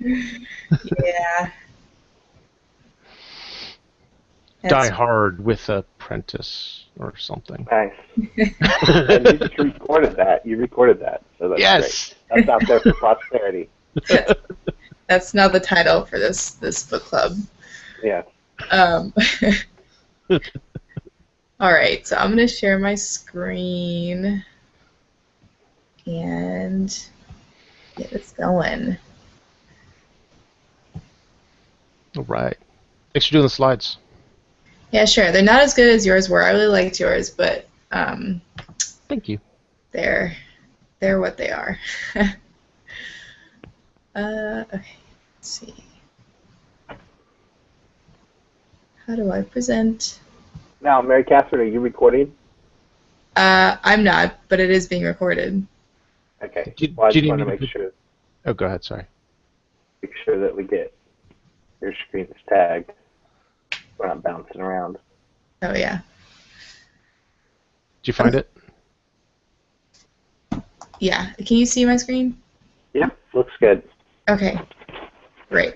Yeah. Die That's Hard with Apprentice or something. Nice. And you just recorded that. You recorded that, so that's great. Yes. That's out there for posterity. that's now the title for this book club. Yeah. Um, all right, so I'm gonna share my screen and get this going. All right. Thanks for doing the slides. Yeah, sure. They're not as good as yours were. I really liked yours, but Thank you. they're what they are. Okay, let's see. How do I present? Now, Mary Catherine, are you recording? I'm not, but it is being recorded. Okay. Did, Well, I do just you want need to me to put... Oh, go ahead. Sorry. make sure that we get your screen is tagged. We're not bouncing around. Oh yeah. Did you find it? Yeah. Can you see my screen? Yeah, looks good. Okay. Great.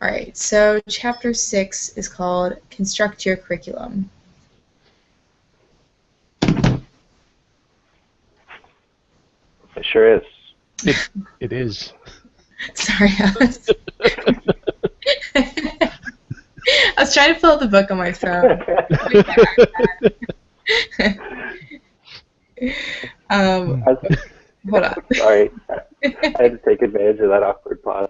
All right. So chapter 6 is called Construct Your Curriculum. It sure is. It is. Sorry, Alice. I was trying to pull up the book on my phone. Hold on. Sorry. I had to take advantage of that awkward pause.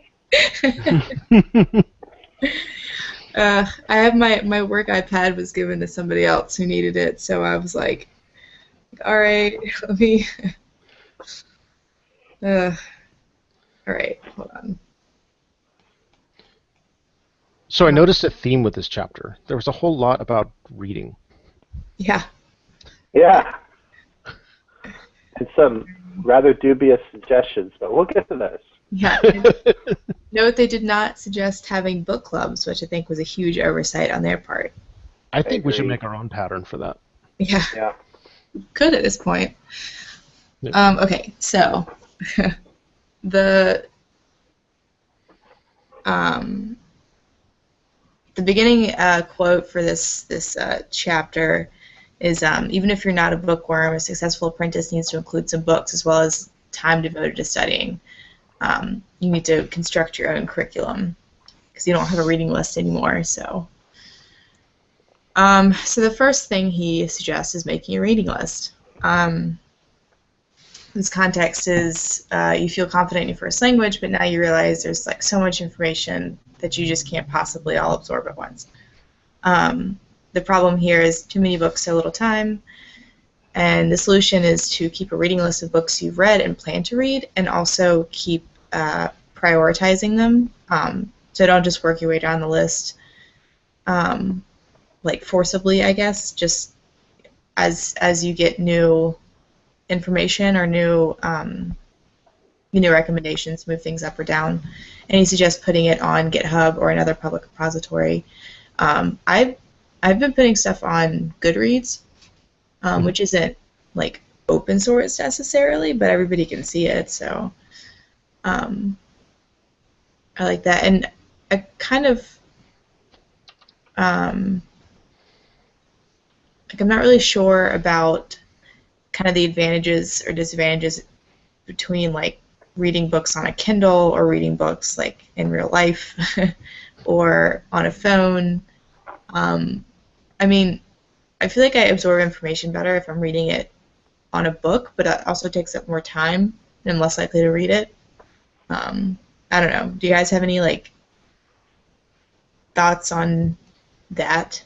I have my work iPad was given to somebody else who needed it, so I was like, all right, let me. All right, hold on. So I noticed a theme with this chapter. There was a whole lot about reading. Yeah. Yeah. And some rather dubious suggestions, but we'll get to those. Yeah. Note they did not suggest having book clubs, which I think was a huge oversight on their part. I think we should make our own pattern for that. Yeah. Yeah. Could at this point. Yeah. Okay, so the beginning quote for this chapter is even if you're not a bookworm, a successful apprentice needs to include some books as well as time devoted to studying. You need to construct your own curriculum because you don't have a reading list anymore. So the first thing he suggests is making a reading list. This context is you feel confident in your first language, but now you realize there's like so much information that you just can't possibly all absorb at once. The problem here is too many books, so little time, and the solution is to keep a reading list of books you've read and plan to read, and also keep prioritizing them. So don't just work your way down the list like forcibly, I guess, just as you get new information or new recommendations, move things up or down. And he suggests putting it on GitHub or another public repository. I've been putting stuff on Goodreads, which isn't like open source necessarily, but everybody can see it, so I like that. And I kind of like I'm not really sure about kind of the advantages or disadvantages between like reading books on a Kindle or reading books like in real life or on a phone. I mean, I feel like I absorb information better if I'm reading it on a book, but it also takes up more time and I'm less likely to read it. I don't know. Do you guys have any like thoughts on that?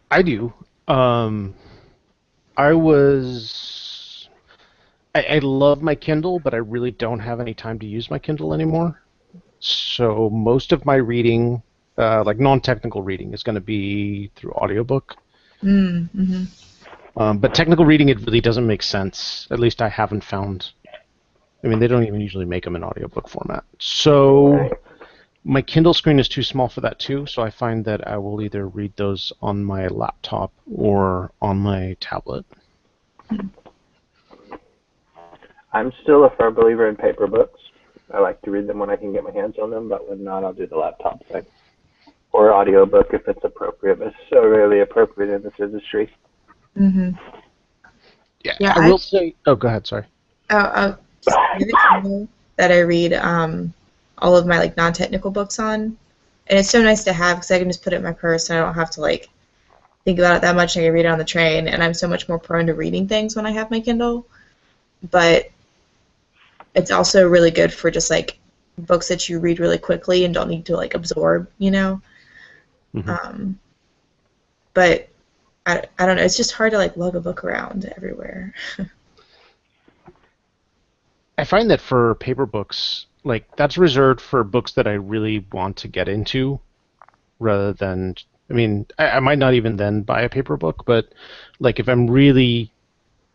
I do. I love my Kindle, but I really don't have any time to use my Kindle anymore. So most of my reading, like non-technical reading, is going to be through audiobook. Mm-hmm. But technical reading, it really doesn't make sense. At least I haven't found. I mean, they don't even usually make them in audiobook format. So my Kindle screen is too small for that too, so I find that I will either read those on my laptop or on my tablet. I'm still a firm believer in paper books. I like to read them when I can get my hands on them, but when not, I'll do the laptop thing. Or audiobook if it's appropriate, but it's so rarely appropriate in this industry. Mm-hmm. Yeah, I will say... Oh, go ahead, sorry. The Kindle that I read all of my like non-technical books on, and it's so nice to have because I can just put it in my purse and I don't have to like think about it that much. I can read it on the train, and I'm so much more prone to reading things when I have my Kindle. But it's also really good for just like books that you read really quickly and don't need to like absorb, you know. Mm-hmm. But I don't know. It's just hard to like lug a book around everywhere. I find that for paper books, like that's reserved for books that I really want to get into, rather than, I mean, I might not even then buy a paper book, but like if I'm really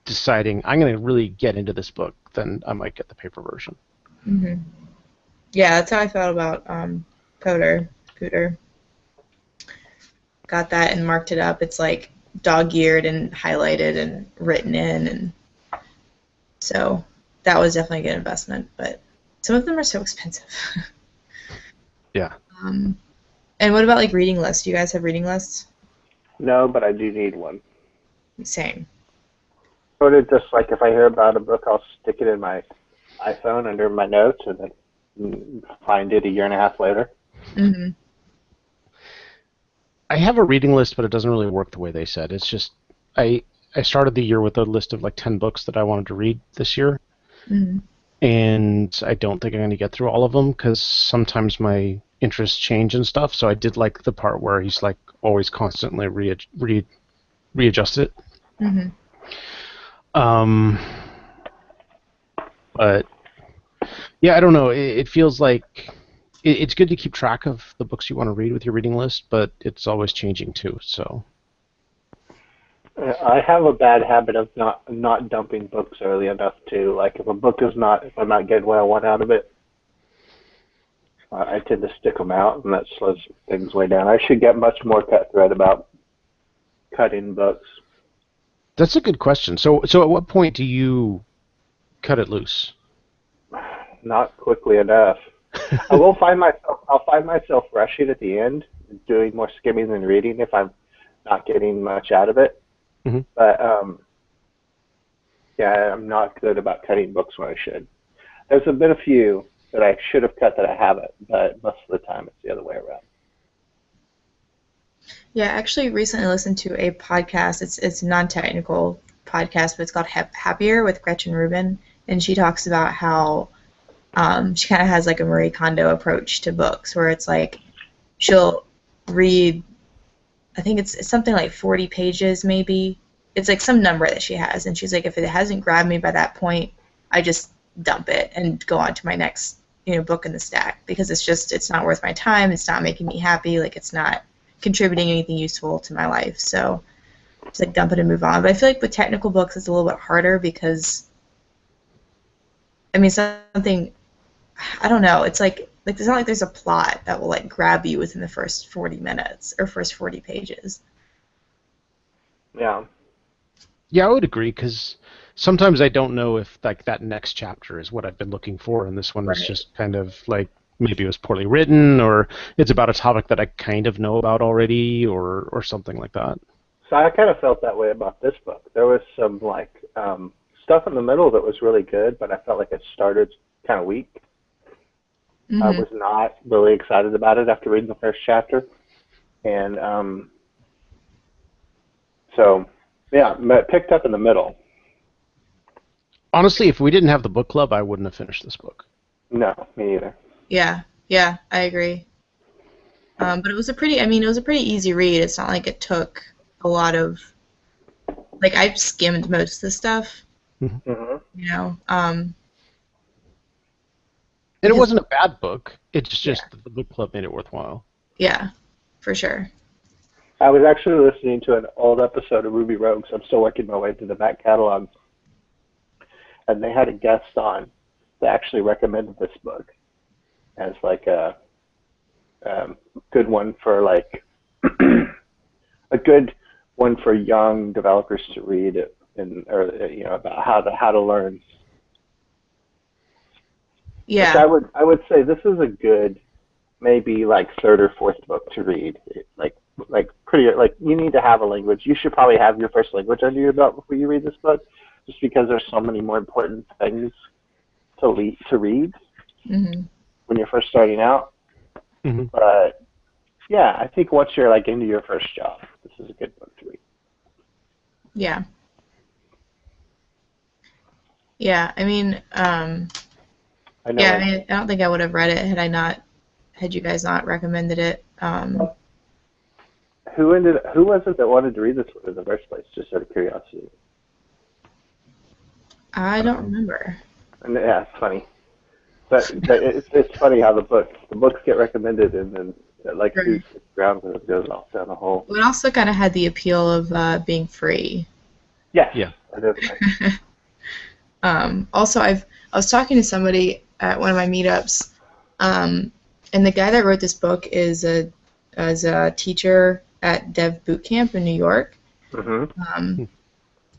deciding I'm going to really get into this book, then I might get the paper version. Mm-hmm. Yeah, that's how I felt about Cooter. Got that and marked it up. It's like dog-eared and highlighted and written in, and so that was definitely a good investment. But some of them are so expensive. Yeah. And what about like reading lists? Do you guys have reading lists? No, but I do need one. Same. Sort of just like if I hear about a book, I'll stick it in my iPhone under my notes and then find it a year and a half later. Mm-hmm. I have a reading list, but it doesn't really work the way they said. It's just I started the year with a list of like 10 books that I wanted to read this year, Mm-hmm. and I don't think I'm going to get through all of them because sometimes my interests change and stuff. So I did like the part where he's like always constantly readjust it. Mm-hmm. But yeah, I don't know. It feels like it's good to keep track of the books you want to read with your reading list, but it's always changing too. So I have a bad habit of not dumping books early enough too. Like if if I'm not getting what I want out of it, I tend to stick them out, and that slows things way down. I should get much more cutthroat about cutting books. that's a good question. So at what point do you cut it loose? Not quickly enough. I'll find myself rushing at the end, doing more skimming than reading if I'm not getting much out of it. Mm-hmm. But yeah, I'm not good about cutting books when I should. There's been a few that I should have cut that I haven't, but most of the time it's the other way around. Yeah, I actually recently listened to a podcast. It's a non-technical podcast, but it's called Happier with Gretchen Rubin, and she talks about how she kind of has like a Marie Kondo approach to books, where it's like she'll read, I think it's something like 40 pages maybe. It's like some number that she has, and she's like, if it hasn't grabbed me by that point, I just dump it and go on to my next book in the stack, because it's not worth my time. It's not making me happy. Like it's not contributing anything useful to my life. So just like dump it and move on. But I feel like with technical books it's a little bit harder because I mean something, I don't know, it's like it's not like there's a plot that will like grab you within the first 40 minutes or first 40 pages. Yeah. Yeah, I would agree, because sometimes I don't know if like that next chapter is what I've been looking for, and this one is just kind of like maybe it was poorly written, or it's about a topic that I kind of know about already, or something like that. So I kind of felt that way about this book. There was some like stuff in the middle that was really good, but I felt like it started kind of weak. Mm-hmm. I was not really excited about it after reading the first chapter, and so yeah, it picked up in the middle. Honestly, if we didn't have the book club, I wouldn't have finished this book. No, me either. Yeah, I agree. But it was a pretty easy read. It's not like it took a lot of, like I skimmed most of the stuff, Mm-hmm. And it wasn't a bad book. It's just that the book club made it worthwhile. Yeah, for sure. I was actually listening to an old episode of Ruby Rogues. I'm still working my way through the back catalog, and they had a guest on that actually recommended this book as like a good one for like a good one for young developers to read, or about how to learn Yeah. Which I would say this is a good maybe like third or fourth book to read. Like pretty like you need to have a language. You should probably have your first language under your belt before you read this book, just because there's so many more important things to read Mm-hmm. when you're first starting out. Mm-hmm. But yeah, I think once you're like into your first job, this is a good book to read. Yeah. Yeah. I mean, I know. yeah. I mean, I don't think I would have read it had you guys not recommended it. Who was it that wanted to read this one in the first place? Just out of curiosity. I don't remember. And yeah, it's funny. But it's funny how the books get recommended and then like Right. who sits around and it goes off down the hole. It also kind of had the appeal of being free. Yes. Yeah. It is nice. Also, I was talking to somebody at one of my meetups, and the guy that wrote this book is a teacher at Dev Boot Camp in New York. Mm-hmm.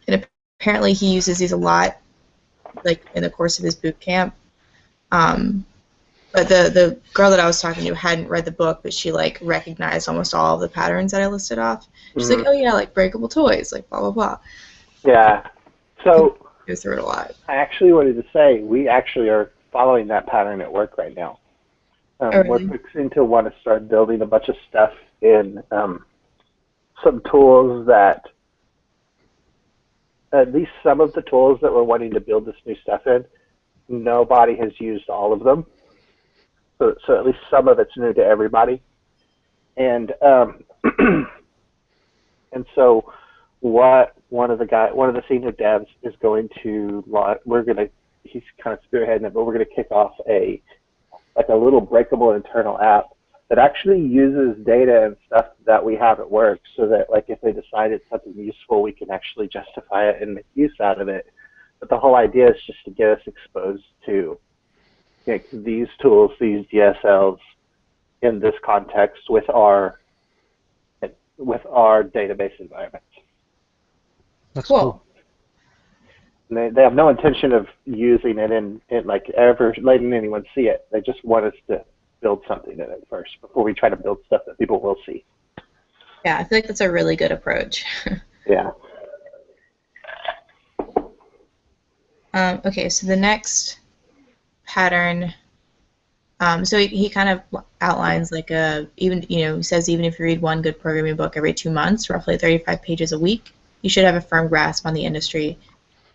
And apparently he uses these a lot, like in the course of his boot camp. But the girl that I was talking to hadn't read the book, but she like recognized almost all of the patterns that I listed off. She's like, oh yeah, like breakable toys, like blah blah blah. Yeah. So Go through it a lot. I actually wanted to say we actually are following that pattern at work right now. Oh, really? We're fixing to want to start building a bunch of stuff in some tools that at least some of the tools that we're wanting to build this new stuff in, nobody has used all of them. So at least some of it's new to everybody. And and so what one of the senior devs is going to he's kind of spearheading it, but we're going to kick off a little breakable internal app that actually uses data and stuff that we have at work, so that like if they decide it's something useful, we can actually justify it and make use out of it. But the whole idea is just to get us exposed to like these tools, these DSLs in this context with our database environments. That's Cool. cool. And they have no intention of using it in like ever letting anyone see it. They just want us to build something in it first before we try to build stuff that people will see. Yeah, I feel like that's a really good approach. Yeah. Okay, so the next pattern, so he kind of outlines like he says even if you read one good programming book every 2 months, roughly 35 pages a week, you should have a firm grasp on the industry.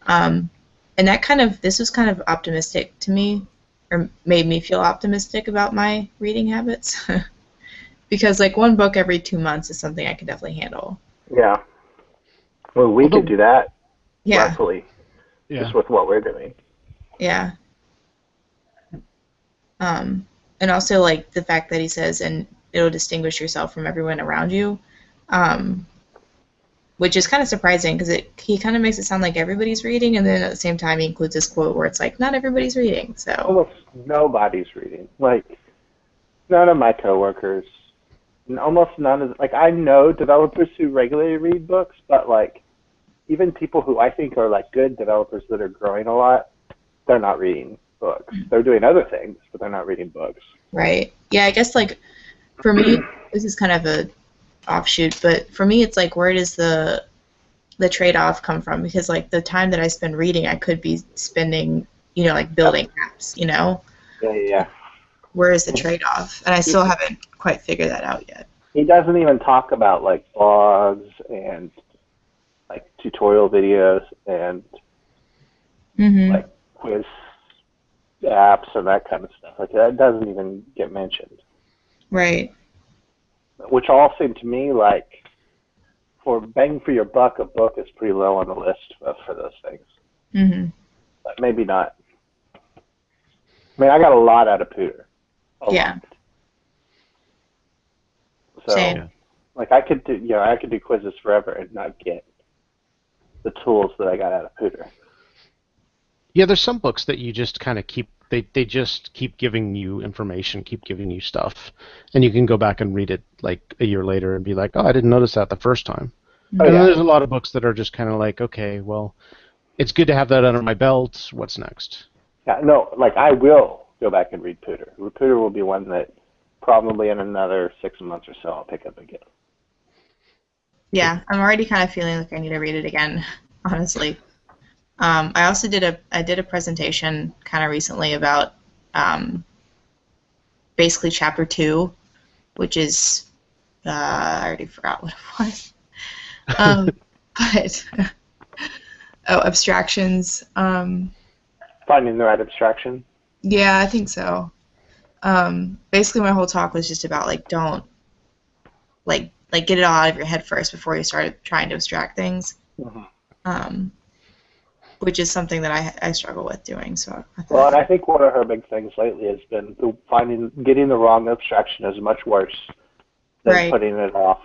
And this was kind of optimistic to me, or made me feel optimistic about my reading habits. Because like one book every 2 months is something I could definitely handle. Yeah. Well, we could do that, Yeah. roughly, Yeah. just with what we're doing. Yeah. And also like the fact that he says, and it'll distinguish yourself from everyone around you, which is kind of surprising because he kind of makes it sound like everybody's reading, and then at the same time he includes this quote where it's like not everybody's reading. So Almost nobody's reading. Like none of my coworkers, and almost none of like I know developers who regularly read books, but like even people who I think are like good developers that are growing a lot, they're not reading books. They're doing other things, but they're not reading books. right, yeah, I guess like for me this is kind of a offshoot, but for me it's like where does the trade-off come from? Because like the time that I spend reading, I could be spending like building apps. Yeah. Where is the trade-off? And I still haven't quite figured that out yet. He doesn't even talk about like blogs and like tutorial videos and like quiz apps and that kind of stuff. Like that doesn't even get mentioned. Right. Which all seem to me like for bang for your buck, a book is pretty low on the list for those things. But maybe not. I mean, I got a lot out of Pooter. Yeah. So, Same. like, I could do quizzes forever and not get the tools that I got out of Pooter. Yeah, there's some books that you just kind of keep. They just keep giving you information, keep giving you stuff, and you can go back and read it like a year later and be like, oh, I didn't notice that the first time. Oh, and yeah. then there's a lot of books that are just kind of like, okay, well, it's good to have that under my belt. What's next? Yeah, no, like I will go back and read Pooter. Pooter will be one that probably in another 6 months or so I'll pick up again. Yeah, I'm already kind of feeling like I need to read it again, honestly. I also did a presentation kind of recently about basically chapter 2, which is I already forgot what it was. But abstractions. Finding the right abstraction. Yeah, I think so. Basically, my whole talk was just about like don't like get it all out of your head first before you start trying to abstract things. Mm-hmm. Which is something that I struggle with doing. So. Well, and I think one of her big things lately has been getting the wrong abstraction is much worse than putting it off.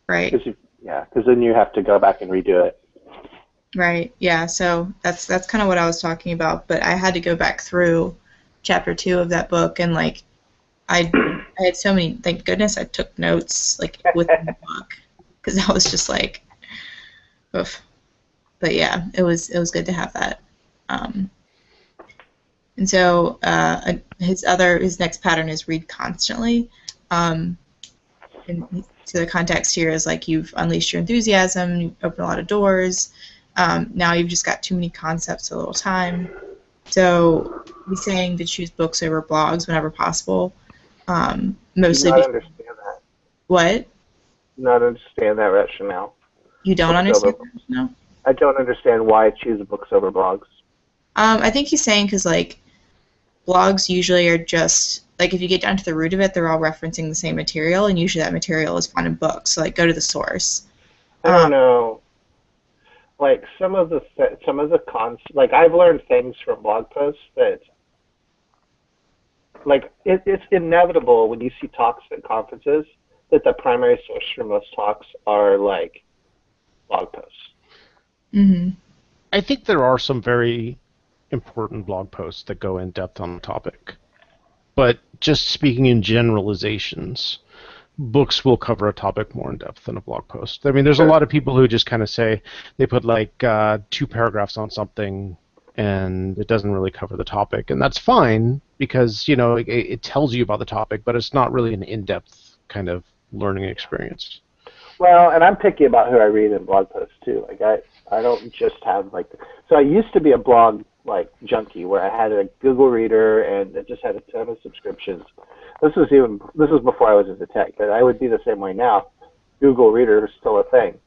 Right. Because then you have to go back and redo it. Right. Yeah. So that's kind of what I was talking about. But I had to go back through chapter 2 of that book, and like I had so many. Thank goodness I took notes like within the book, because I was just like, oof. But yeah, it was good to have that. And so his next pattern is read constantly. And so the context here is like you've unleashed your enthusiasm, you've opened a lot of doors. Now you've just got too many concepts, so little time. So he's saying to choose books over blogs whenever possible. Mostly. Do not understand that. What? Not understand that rationale. You don't understand that rationale? I don't understand why I choose books over blogs. I think he's saying because like blogs usually are just like if you get down to the root of it, they're all referencing the same material, and usually that material is found in books. So like go to the source. I don't know. Like some of the like I've learned things from blog posts that like it's inevitable when you see talks at conferences that the primary source for most talks are like blog posts. Mm-hmm. I think there are some very important blog posts that go in depth on the topic. But just speaking in generalizations, books will cover a topic more in depth than a blog post. I mean, there's a lot of people who just kind of say they put like 2 paragraphs on something and it doesn't really cover the topic. And that's fine because, you know, it tells you about the topic, but it's not really an in-depth kind of learning experience. Well, and I'm picky about who I read in blog posts too. Like I don't just have like so I used to be a blog like junkie where I had a Google Reader and it just had a ton of subscriptions. This was before I was into tech, but I would be the same way now. Google Reader is still a thing,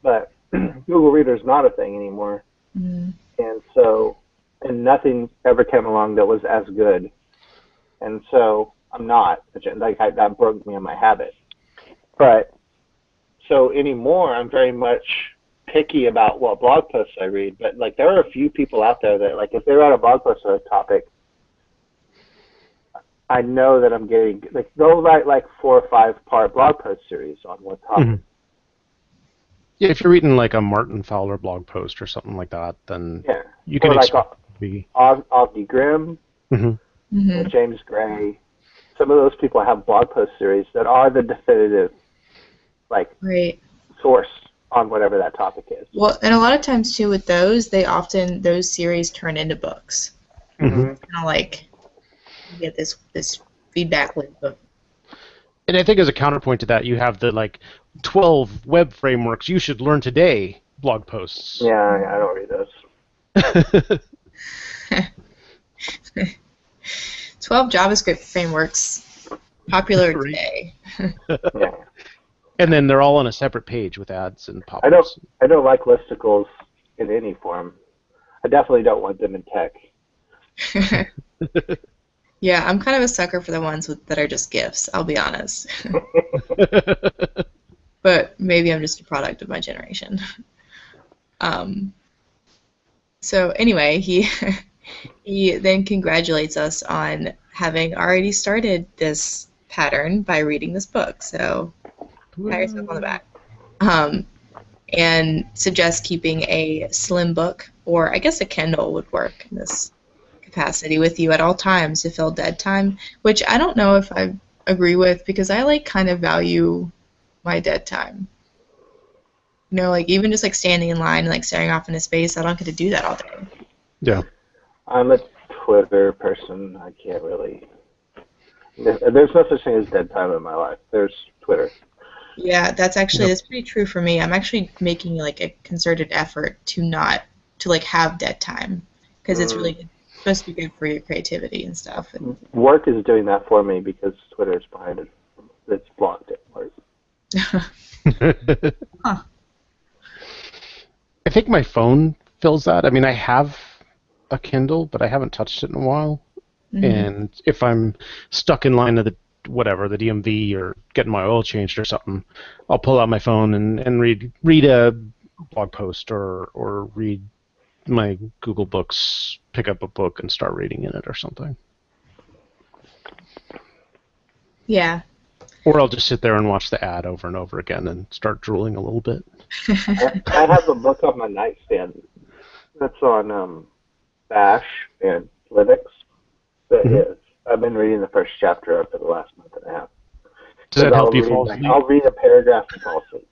but Google Reader is not a thing anymore. Mm. And nothing ever came along that was as good. And so I'm not like that broke me in my habit. But so anymore, I'm very much picky about what blog posts I read. But like there are a few people out there that like if they write a blog post on a topic, I know that I'm getting like they'll write like 4 or 5 part blog post series on one topic. Mm-hmm. Yeah, if you're reading like a Martin Fowler blog post or something like that, then you can expect to be Ogden Grimm, Mm-hmm. James Gray. Some of those people have blog post series that are the definitive source on whatever that topic is. Well, and a lot of times too with those series turn into books. Mm-hmm. Kind of like you get this feedback loop of. And I think as a counterpoint to that, you have the like 12 web frameworks you should learn today blog posts. Yeah, I don't read those. 12 JavaScript frameworks popular today. Yeah. And then they're all on a separate page with ads and pop-ups. I don't like listicles in any form. I definitely don't want them in tech. Yeah, I'm kind of a sucker for the ones that are just GIFs, I'll be honest. But maybe I'm just a product of my generation. So anyway, he then congratulates us on having already started this pattern by reading this book. So pat yourself on the back. And suggests keeping a slim book, or I guess a Kindle would work in this capacity, with you at all times to fill dead time, which I don't know if I agree with, because I like kind of value my dead time. You know, like even just like standing in line and like staring off into space, I don't get to do that all day. Yeah. I'm a Twitter person. I can't really. There's no such thing as dead time in my life. There's Twitter. Yeah, that's Yep. pretty true for me. I'm actually making like a concerted effort to not to like have dead time because it's really supposed to be good for your creativity and stuff. And Work is doing that for me because Twitter is behind it. It's blocked it. huh. I think my phone fills that. I mean, I have a Kindle, but I haven't touched it in a while. Mhm. And if I'm stuck in line of the the DMV or getting my oil changed or something, I'll pull out my phone and read a blog post or read my Google Books, pick up a book and start reading in it or something. Yeah. Or I'll just sit there and watch the ad over and over again and start drooling a little bit. I have a book on my nightstand that's on Bash and Linux. That is. I've been reading the first chapter of it the last month and a half. Does that help you fall asleep? I'll read a paragraph and fall asleep.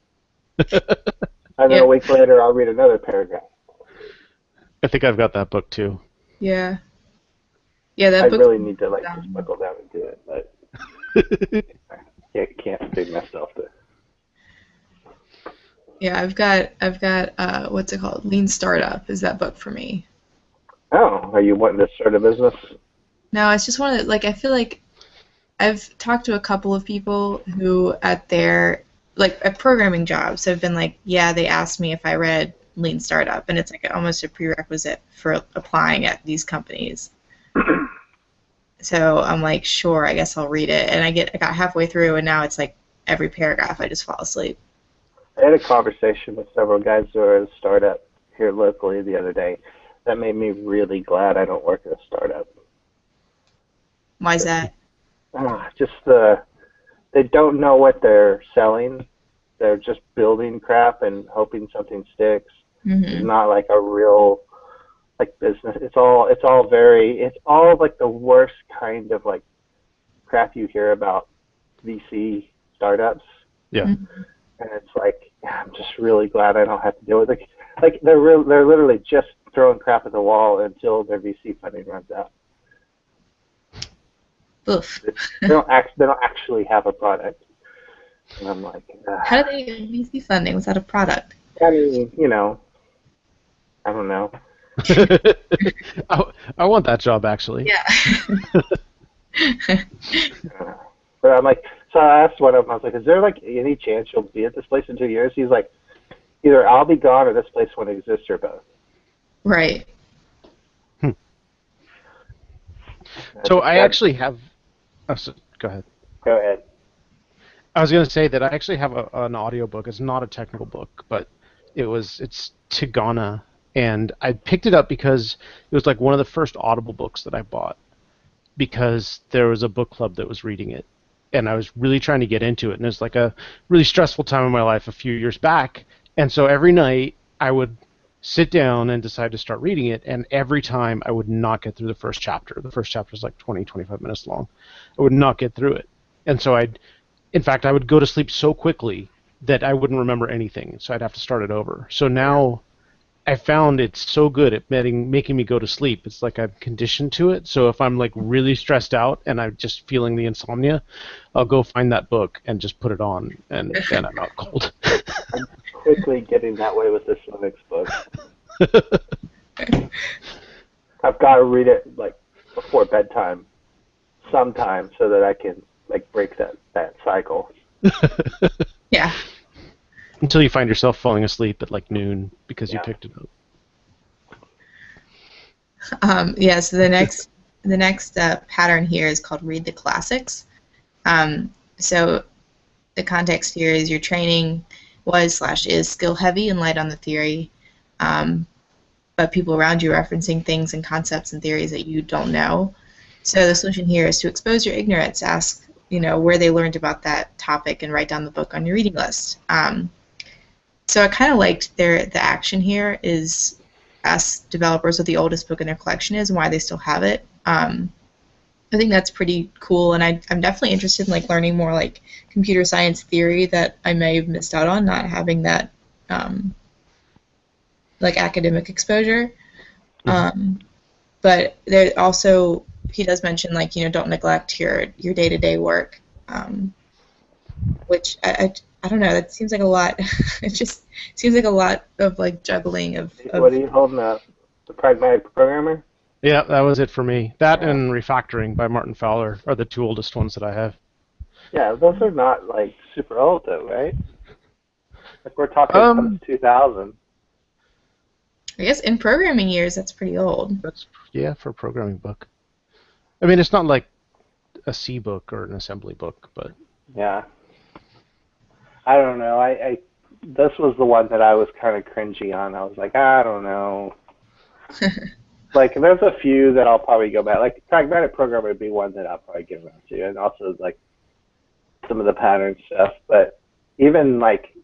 And then a week later, I'll read another paragraph. I think I've got that book too. Yeah. Yeah, that I book. really need to just buckle down and do it, but I can't bring myself to. Yeah, I've got what's it called? Lean Startup is that book for me. Oh, are you wanting to start a business? No, it's just one of the, like I feel like I've talked to a couple of people who at their at programming jobs have been like, yeah, they asked me if I read Lean Startup, and it's like almost a prerequisite for applying at these companies. So I'm like, sure, I guess I'll read it, and I got halfway through, and now it's like every paragraph I just fall asleep. I had a conversation with several guys who are at a startup here locally the other day. That made me really glad I don't work at a startup. Why is that? They don't know what they're selling. They're just building crap and hoping something sticks. Mm-hmm. It's not like a real business. It's all like the worst kind of like crap you hear about VC startups. Yeah. Mm-hmm. And it's like, I'm just really glad I don't have to deal with it. Like they're literally just throwing crap at the wall until their VC funding runs out. Oof. They don't actually have a product. And I'm like, how do they get VC funding without a product? I mean, I don't know. I want that job actually. Yeah. But I'm like, so I asked one of them, I was like, is there like any chance you'll be at this place in 2 years? He's like, either I'll be gone or this place won't exist or both. Right. So I actually have. Oh, go ahead. Go ahead. I was going to say that I actually have an audiobook. It's not a technical book, but it's Tigana, and I picked it up because it was like one of the first Audible books that I bought because there was a book club that was reading it, and I was really trying to get into it, and it was like a really stressful time in my life a few years back, and so every night I would sit down and decide to start reading it, and every time I would not get through the first chapter. The first chapter is like 20, 25 minutes long. I would not get through it, and so in fact, I would go to sleep so quickly that I wouldn't remember anything, so I'd have to start it over. So now I found it's so good at making me go to sleep. It's like I'm conditioned to it. So if I'm like really stressed out and I'm just feeling the insomnia, I'll go find that book and just put it on, and then I'm out cold. I'm quickly getting that way with this Linux book. I've got to read it like before bedtime sometime so that I can like break that cycle. Yeah. Until you find yourself falling asleep at like noon because you picked it up. Yeah. So the next pattern here is called read the classics. So the context here is your training was/is skill heavy and light on the theory, but people around you are referencing things and concepts and theories that you don't know. So the solution here is to expose your ignorance, ask where they learned about that topic, and write down the book on your reading list. So I kind of liked the action here is ask developers what the oldest book in their collection is and why they still have it. I think that's pretty cool, and I'm definitely interested in like learning more like computer science theory that I may have missed out on not having that like academic exposure. but there also he does mention like don't neglect your day-to-day work, which I don't know. That seems like a lot. It just seems like a lot of like juggling of. What are you holding up? The Pragmatic Programmer? Yeah, that was it for me. That and Refactoring by Martin Fowler are the two oldest ones that I have. Yeah, those are not like super old though, right? Like we're talking since 2000. I guess in programming years, that's pretty old. That's for a programming book. I mean, it's not like a C book or an assembly book, but yeah. I don't know. This was the one that I was kind of cringy on. I was like, I don't know. Like, there's a few that I'll probably go back. Like, Pragmatic Programmer would be one that I'll probably get around to, and also like some of the pattern stuff. But even like,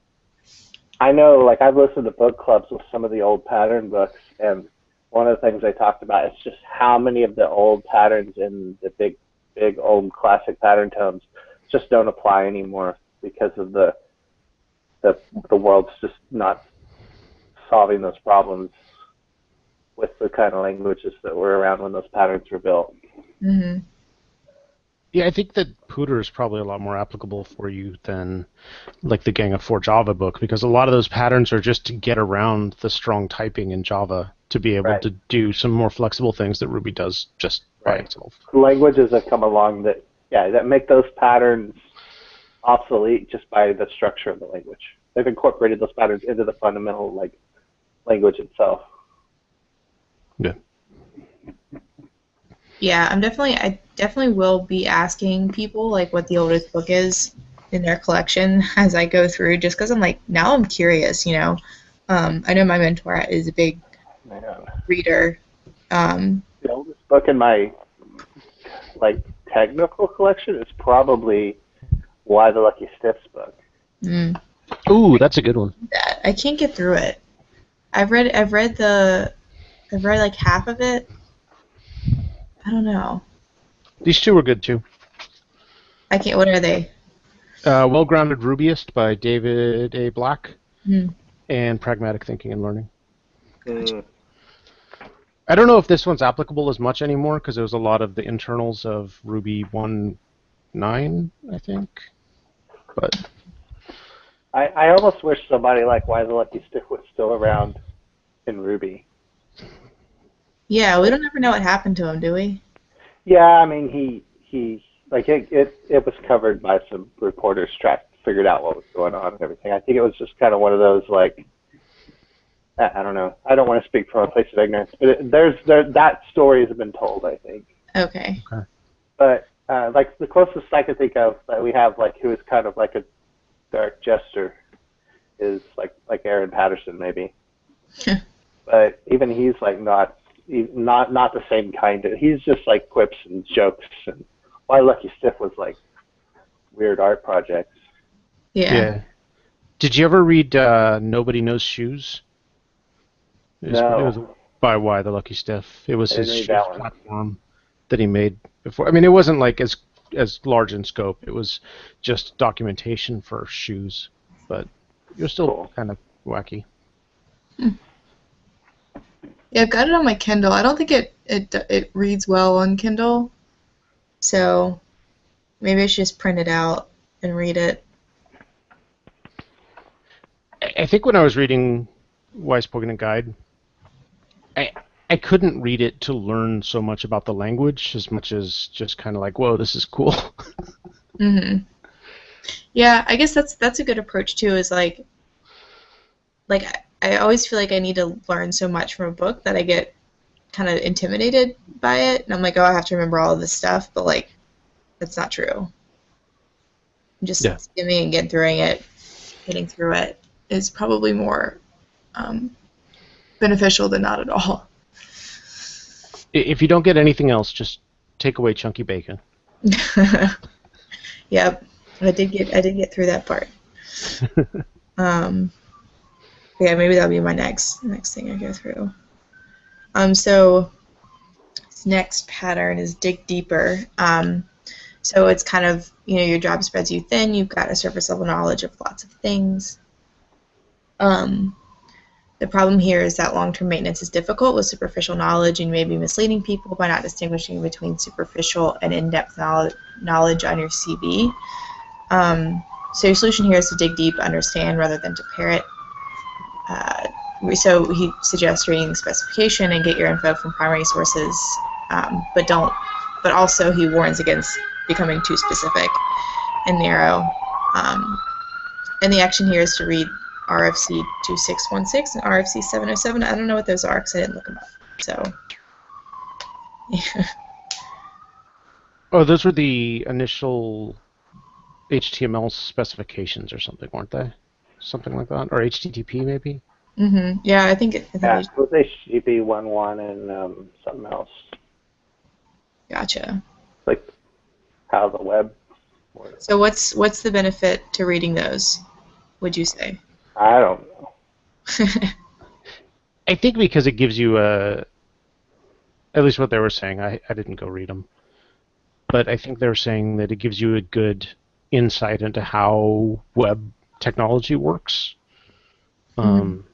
I know like I've listened to book clubs with some of the old pattern books, and one of the things they talked about is just how many of the old patterns in the big old classic pattern tomes just don't apply anymore because of the world's just not solving those problems with the kind of languages that were around when those patterns were built. Mm-hmm. Yeah, I think that Pooter is probably a lot more applicable for you than like the Gang of Four Java book, because a lot of those patterns are just to get around the strong typing in Java to be able to do some more flexible things that Ruby does just by itself. Languages have come along that make those patterns obsolete just by the structure of the language. They've incorporated those patterns into the fundamental language itself. Yeah. Yeah, I definitely will be asking people like what the oldest book is in their collection as I go through, just because I'm like, now I'm curious, I know my mentor is a big reader. The oldest book in my technical collection is probably Why the Lucky Stiffs book. Mm. Ooh, that's a good one. I can't get through it. I've read like half of it. I don't know. These two were good too. I can't. What are they? Well-Grounded Rubyist by David A. Black and Pragmatic Thinking and Learning. Mm. I don't know if this one's applicable as much anymore because it was a lot of the internals of Ruby 1.9, I think. But I almost wish somebody like Why the Lucky Stiff was still around in Ruby. Yeah, we don't ever know what happened to him, do we? Yeah, I mean he like it was covered by some reporters figured out what was going on and everything. I think it was just kind of one of those like I don't know. I don't want to speak from a place of ignorance, but that story has been told, I think. Okay. But like the closest I could think of that we have like who is kind of like a dark jester is like Aaron Patterson maybe. But even he's like not the same kind of. He's just like quips and jokes, and Why Lucky Stiff was like weird art projects. Yeah. Did you ever read Nobody Knows Shoes? No. It was by Why the Lucky Stiff. It was his shoes that one. platform that he made before. I mean, it wasn't like as large in scope. It was just documentation for shoes, but it was still kind of wacky. Yeah, I've got it on my Kindle. I don't think it reads well on Kindle, so maybe I should just print it out and read it. I think when I was reading Why Spoken a Guide, I couldn't read it to learn so much about the language as much as just kind of like, whoa, this is cool. Mm-hmm. Yeah, I guess that's a good approach too. Is like I always feel like I need to learn so much from a book that I get kind of intimidated by it, and I'm like, oh, I have to remember all of this stuff, but like, that's not true. Just skimming and getting through it is probably more beneficial than not at all. If you don't get anything else, just take away chunky bacon. Yep, I did get through that part. Yeah, maybe that'll be my next thing I go through. So this next pattern is dig deeper. So it's kind of, your job spreads you thin. You've got a surface level knowledge of lots of things. The The problem here is that long-term maintenance is difficult with superficial knowledge, and you may be misleading people by not distinguishing between superficial and in-depth knowledge on your CV. So your solution here is to dig deep, understand, rather than to parrot. So he suggests reading the specification and get your info from primary sources, but also he warns against becoming too specific and narrow. And the action here is to read RFC 2616 and RFC 707. I don't know what those are because I didn't look them up. So, yeah. Oh, those were the initial HTML specifications or something, weren't they? Something like that, or HTTP maybe. Yeah, I think. It was HTTP 1.1 and something else. Gotcha. Like how the web works. So what's the benefit to reading those, would you say? I don't know. I think because it gives you at least what they were saying. I didn't go read them, but I think they were saying that it gives you a good insight into how web technology works. And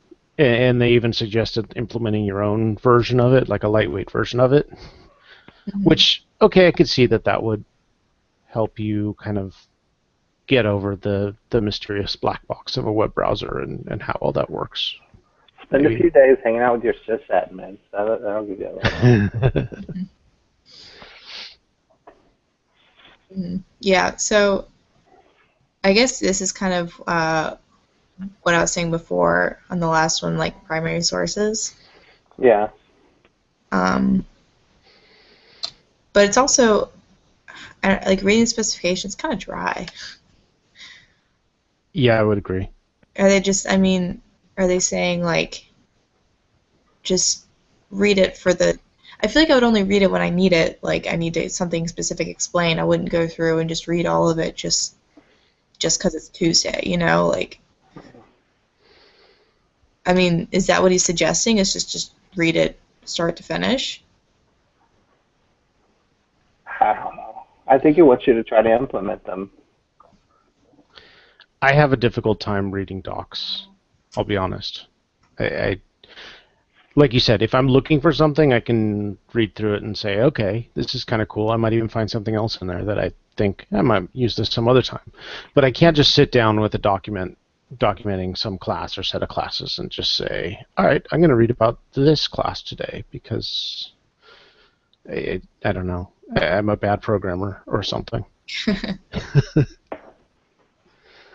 they even suggested implementing your own version of it, like a lightweight version of it, which, okay, I could see that would help you kind of get over the mysterious black box of a web browser and how all that works. Spend a few days hanging out with your sysadmin. That'll give you a little. Yeah, so I guess this is kind of what I was saying before on the last one, like primary sources. Yeah. But it's also, like reading specifications, kind of dry. Yeah, I would agree. Are they just, I mean, are they saying like, just read it for the, I feel like I would only read it when I need it, like I need something specific explained. I wouldn't go through and just read all of it just because it's Tuesday, you know, like, I mean, is that what he's suggesting? Is just read it start to finish? I don't know. I think he wants you to try to implement them. I have a difficult time reading docs, I'll be honest. I like you said, if I'm looking for something, I can read through it and say, okay, this is kind of cool. I might even find something else in there that I think I might use this some other time. But I can't just sit down with a document documenting some class or set of classes and just say, all right, I'm going to read about this class today because I don't know, I'm a bad programmer or something.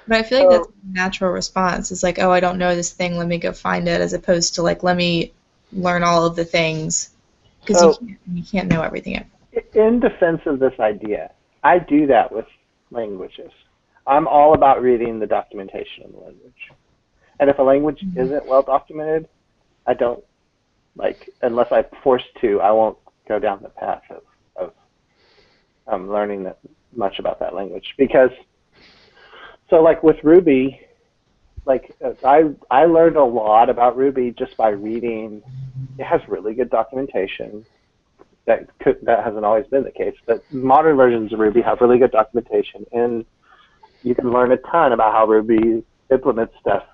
But I feel like that's a natural response. It's like, oh, I don't know this thing, let me go find it, as opposed to like, let me learn all of the things, because you can't know everything. In defense of this idea, I do that with languages. I'm all about reading the documentation of the language. And if a language isn't well documented, I don't, like, unless I'm forced to, I won't go down the path of learning that much about that language. Because, so like with Ruby, like I learned a lot about Ruby just by reading. It has really good documentation. That hasn't always been the case, but modern versions of Ruby have really good documentation, and you can learn a ton about how Ruby implements stuff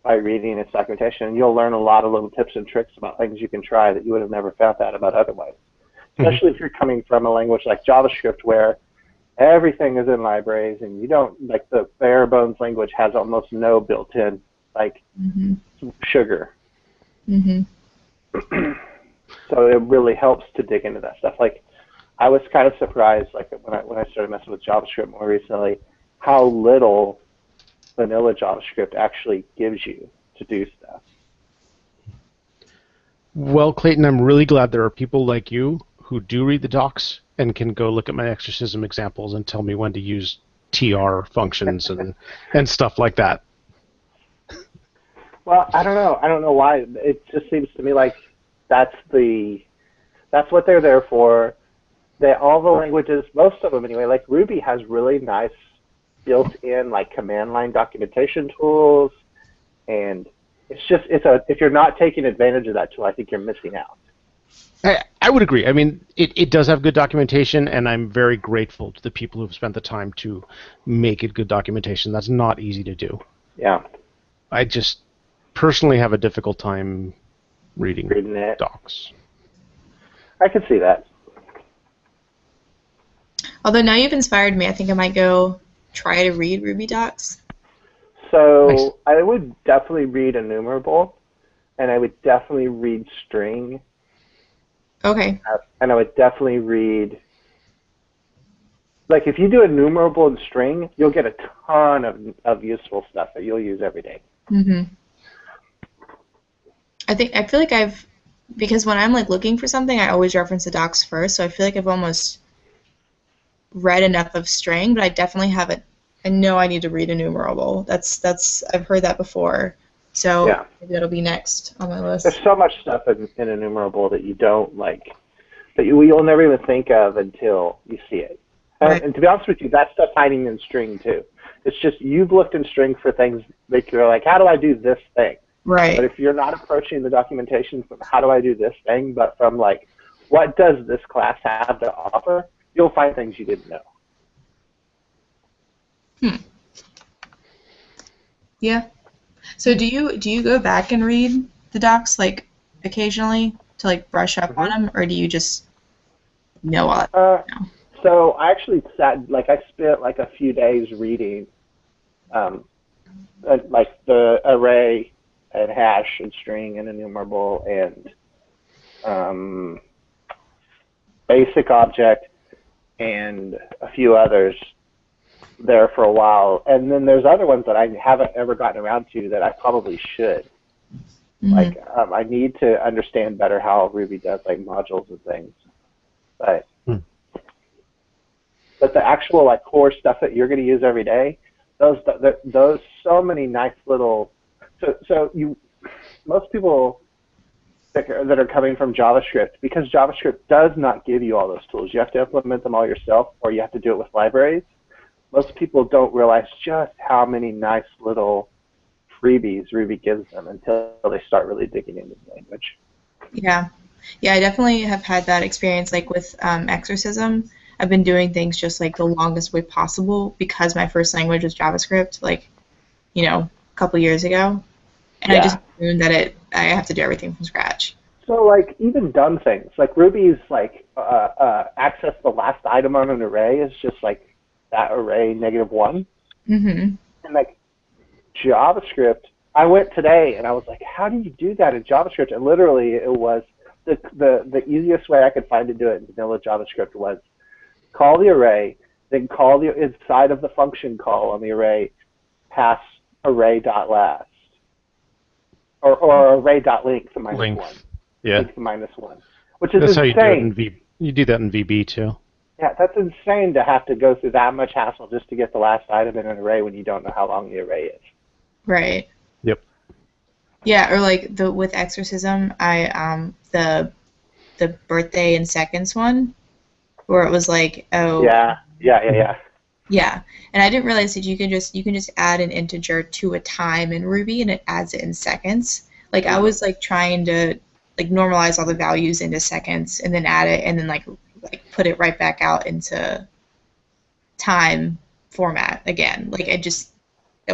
by reading its documentation. And you'll learn a lot of little tips and tricks about things you can try that you would have never found out about otherwise. Especially if you're coming from a language like JavaScript, where everything is in libraries, and you don't, like, the bare bones language has almost no built-in, like, sugar. So it really helps to dig into that stuff. Like, I was kind of surprised, like, when I started messing with JavaScript more recently, how little vanilla JavaScript actually gives you to do stuff. Well, Clayton, I'm really glad there are people like you who do read the docs and can go look at my exorcism examples and tell me when to use TR functions and stuff like that. Well, I don't know. I don't know why. It just seems to me like that's what they're there for. All the languages, most of them anyway, like Ruby has really nice built-in like command line documentation tools, and if you're not taking advantage of that tool, I think you're missing out. I would agree. I mean, it does have good documentation, and I'm very grateful to the people who have spent the time to make it good documentation. That's not easy to do. Yeah. personally have a difficult time reading it. docs. I can see that. Although now you've inspired me, I think I might go try to read Ruby docs. So Nice. I would definitely read enumerable, and I would definitely read string, Okay. and I would definitely read. Like if you do enumerable and string, you'll get a ton of useful stuff that you'll use every day. Mhm. I feel like because when I'm like looking for something, I always reference the docs first. So I feel like I've almost read enough of string, but I definitely haven't. I know I need to read enumerable. That's I've heard that before. So Yeah. maybe that'll be next on my There's list. so much stuff in enumerable that you don't like, that you'll never even think of until you see it. Right. And to be honest with you, that stuff's hiding in string too. It's just you've looked in string for things that you're like, how do I do this thing? Right. But if you're not approaching the documentation from how do I do this thing, but from like, what does this class have to offer, you'll find things you didn't know. Yeah. So do you go back and read the docs like occasionally to like brush up on them, or do you just know all that? So I actually I spent like a few days reading like the array and hash and string and enumerable and basic object and a few others there for a while. And then there's other ones that I haven't ever gotten around to that I probably should. Mm-hmm. Like I need to understand better how Ruby does like modules and things. But the actual like core stuff that you're going to use every day, those so many nice little. So most people that are coming from JavaScript, because JavaScript does not give you all those tools. You have to implement them all yourself, or you have to do it with libraries. Most people don't realize just how many nice little freebies Ruby gives them until they start really digging into the language. Yeah. Yeah, I definitely have had that experience like with exorcism. I've been doing things just like the longest way possible because my first language was JavaScript, like, a couple years ago. And I just assumed that I have to do everything from scratch. So like even dumb things, like Ruby's like access the last item on an array is just like that array -1. Mm-hmm. And like JavaScript, I went today and I was like, how do you do that in JavaScript? And literally it was the easiest way I could find to do it in vanilla JavaScript was call the array, then call the inside of the function call on the array, pass array.last or array.length to -1. Yeah. Length to -1, which is That's insane. how you do it in You do that in VB too. Yeah, that's insane to have to go through that much hassle just to get the last item in an array when you don't know how long the array is. Right. Yep. Yeah, or like with exorcism, I the birthday and seconds one, where it was like, oh. Yeah. Yeah, and I didn't realize that you can just add an integer to a time in Ruby and it adds it in seconds. Like I was like trying to like normalize all the values into seconds and then add it and then like put it right back out into time format again. Like it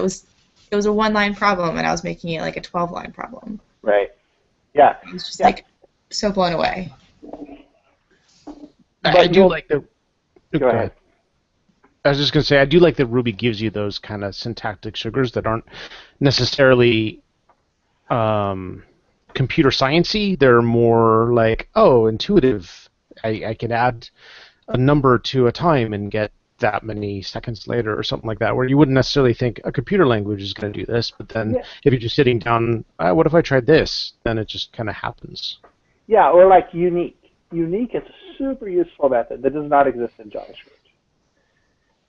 was a 1-line problem and I was making it like a 12-line problem. Right. Yeah. It was just like so blown away. I do like the. Go ahead. I was just going to say, I do like that Ruby gives you those kind of syntactic sugars that aren't necessarily computer sciencey. They're more like, oh, intuitive. I can add a number to a time and get that many seconds later or something like that, where you wouldn't necessarily think a computer language is going to do this, but then if you're just sitting down, what if I tried this? Then it just kind of happens. Yeah, or like unique. Unique is a super useful method that does not exist in JavaScript.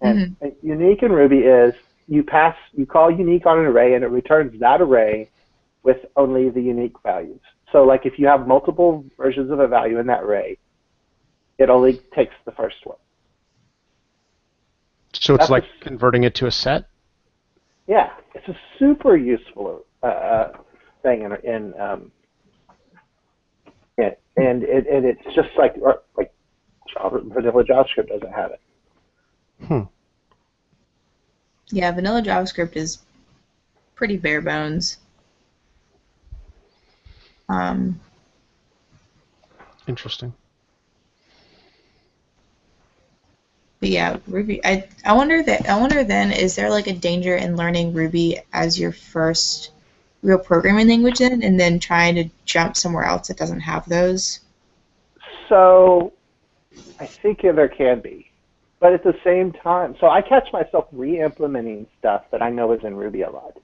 And unique in Ruby is you call unique on an array and it returns that array with only the unique values. So like if you have multiple versions of a value in that array, it only takes the first one. So it's like converting it to a set? Yeah, it's a super useful thing and it's just like vanilla JavaScript doesn't have it. Yeah, vanilla JavaScript is pretty bare bones. Um, Interesting. but yeah, Ruby. I wonder then, is there like a danger in learning Ruby as your first real programming language then, and then trying to jump somewhere else that doesn't have those? So I think there can be. But at the same time, so I catch myself re-implementing stuff that I know is in Ruby a lot.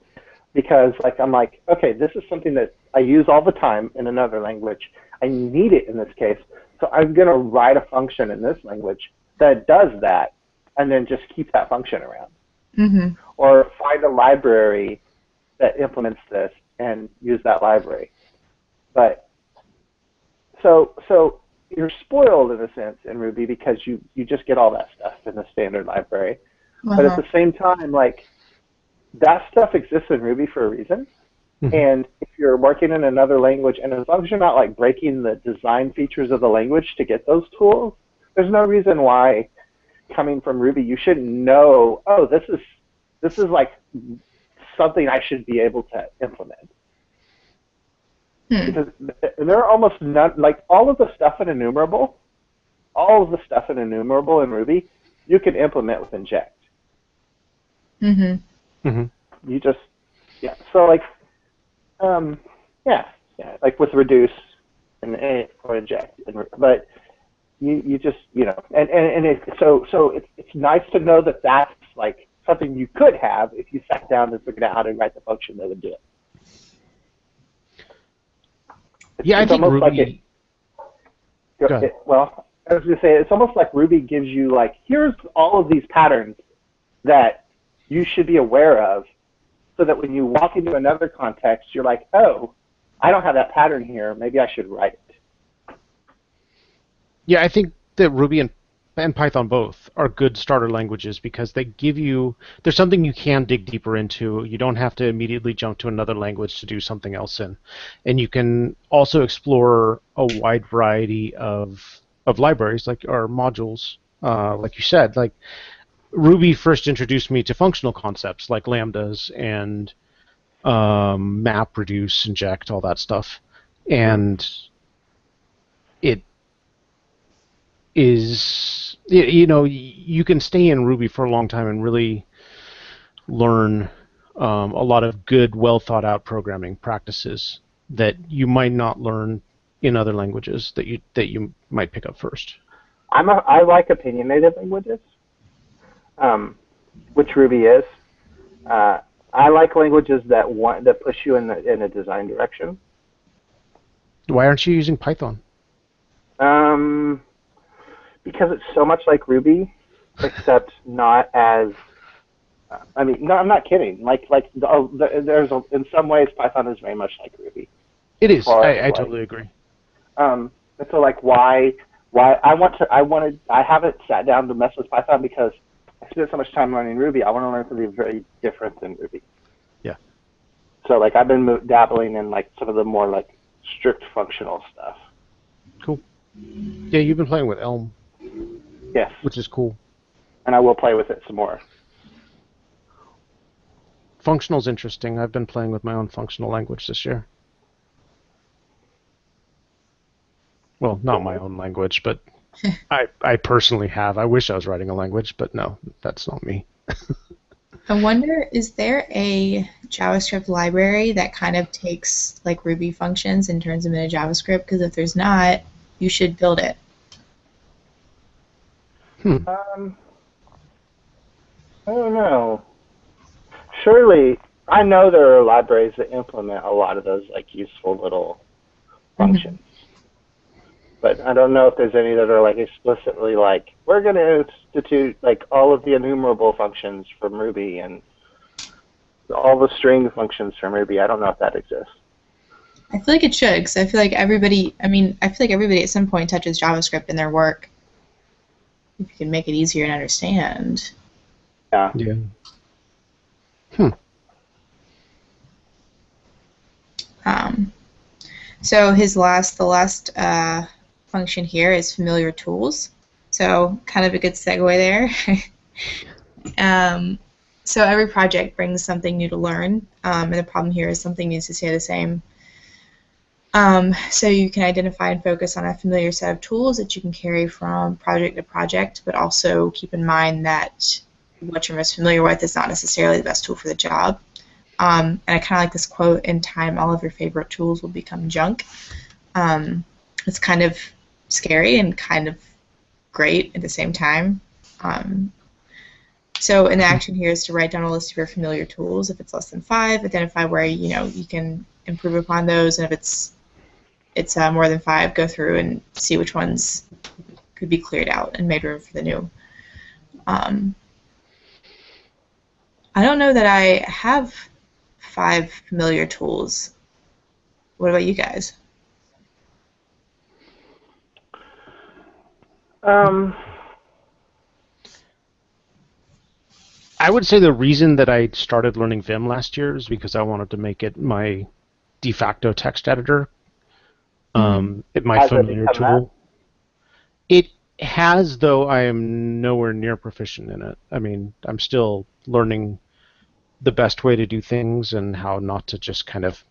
Because I'm like, okay, this is something that I use all the time in another language. I need it in this case. So I'm going to write a function in this language that does that and then just keep that function around. Mm-hmm. Or find a library that implements this and use that library. But so you're spoiled in a sense in Ruby because you just get all that stuff in the standard library. But at the same time, that stuff exists in Ruby for a reason. Mm-hmm. And if you're working in another language, and as long as you're not breaking the design features of the language to get those tools, there's no reason why coming from Ruby you shouldn't know, oh, this is something I should be able to implement. Because there are almost none, all of the stuff in enumerable in Ruby, you can implement with inject. Mm-hmm. Mm-hmm. You just, yeah. So with reduce or inject, but you just, and it's nice to know that that's something you could have if you sat down and figured out how to write the function that would do it. I think Ruby. Well, I was going to say, it's almost like Ruby gives you here's all of these patterns that you should be aware of, so that when you walk into another context, you're like, oh, I don't have that pattern here. Maybe I should write it. Yeah, I think that Ruby and Python both are good starter languages because they give you, there's something you can dig deeper into. You don't have to immediately jump to another language to do something else in. And you can also explore a wide variety of libraries or modules, like you said. Ruby first introduced me to functional concepts like lambdas and map, reduce, inject, all that stuff. And it is, you can stay in Ruby for a long time and really learn a lot of good, well thought out programming practices that you might not learn in other languages that you might pick up first. I like opinionated languages, which Ruby is. I like languages that push you in a design direction. Why aren't you using Python? Because it's so much like Ruby, except not as. No, I'm not kidding. In some ways, Python is very much like Ruby. It is. I totally agree. And so, why I haven't sat down to mess with Python because I spent so much time learning Ruby. I want to learn something very different than Ruby. Yeah. So I've been dabbling in some of the more strict functional stuff. Cool. Yeah, you've been playing with Elm. Yes. Which is cool. And I will play with it some more. Functional's interesting. I've been playing with my own functional language this year. Well, not my own language, but I personally have. I wish I was writing a language, but no, that's not me. I wonder, is there a JavaScript library that kind of takes Ruby functions and turns them into JavaScript? Because if there's not, you should build it. I don't know. Surely, I know there are libraries that implement a lot of those useful little functions. But I don't know if there's any that are explicitly we're going to institute all of the enumerable functions from Ruby and all the string functions from Ruby. I don't know if that exists. I feel like it should, because I feel like everybody at some point touches JavaScript in their work. If you can make it easier to understand. Yeah. So the last function here is familiar tools. So kind of a good segue there. So every project brings something new to learn, and the problem here is something needs to stay the same. So you can identify and focus on a familiar set of tools that you can carry from project to project, but also keep in mind that what you're most familiar with is not necessarily the best tool for the job. And I kind of like this quote, "In time, all of your favorite tools will become junk." It's kind of scary and kind of great at the same time. So an action here is to write down a list of your familiar tools. If it's less than 5, identify where you can improve upon those, and if it's more than 5, go through and see which ones could be cleared out and made room for the new. I don't know that I have 5 familiar tools. What about you guys? I would say the reason that I started learning Vim last year is because I wanted to make it my de facto text editor. My familiar tool. It has, though I am nowhere near proficient in it. I mean, I'm still learning the best way to do things and how not to just kind of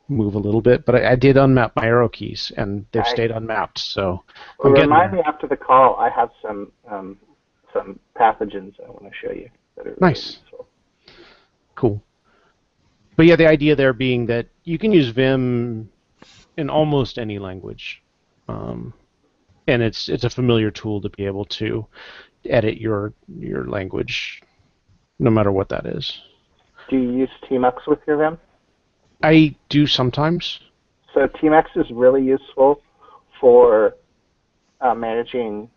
move a little bit. But I did unmap my arrow keys, and they've stayed unmapped. So remind me after the call. I have some pathogens I want to show you that are really useful. Cool. But yeah, the idea there being that you can use Vim in almost any language, and it's a familiar tool to be able to edit your language, no matter what that is. Do you use Tmux with your Vim? I do sometimes. So Tmux is really useful for managing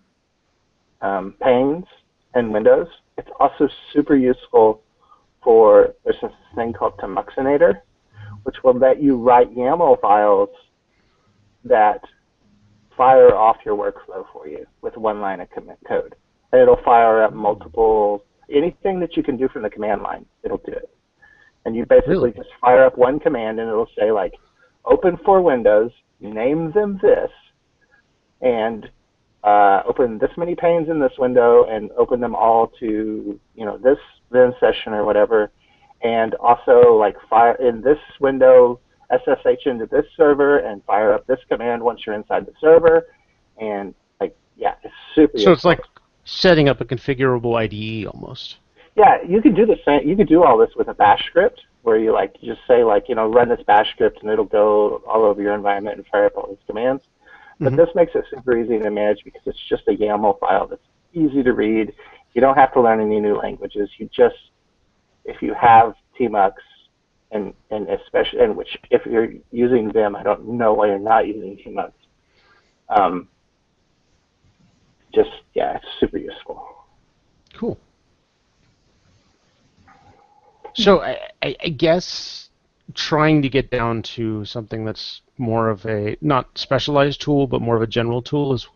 panes and windows. It's also super useful for, there's this thing called Tmuxinator, which will let you write YAML files that fire off your workflow for you with one line of code. And it'll fire up multiple, anything that you can do from the command line, it'll do it. And you basically just fire up one command and it'll say like, open 4 windows, name them this, and open this many panes in this window and open them all to, this Vim session or whatever. And also like fire in this window, SSH into this server and fire up this command once you're inside the server. And like, yeah, it's super useful. It's like setting up a configurable IDE almost. Yeah, you could do the same. You could do all this with a bash script where you just say run this bash script and it'll go all over your environment and fire up all these commands. But this makes it super easy to manage because it's just a YAML file that's easy to read. You don't have to learn any new languages. You just, if you have Tmux, and especially, and which if you're using Vim, I don't know why you're not using Tmux. It's super useful. Cool. So I guess trying to get down to something that's more of a, not specialized tool, but more of a general tool is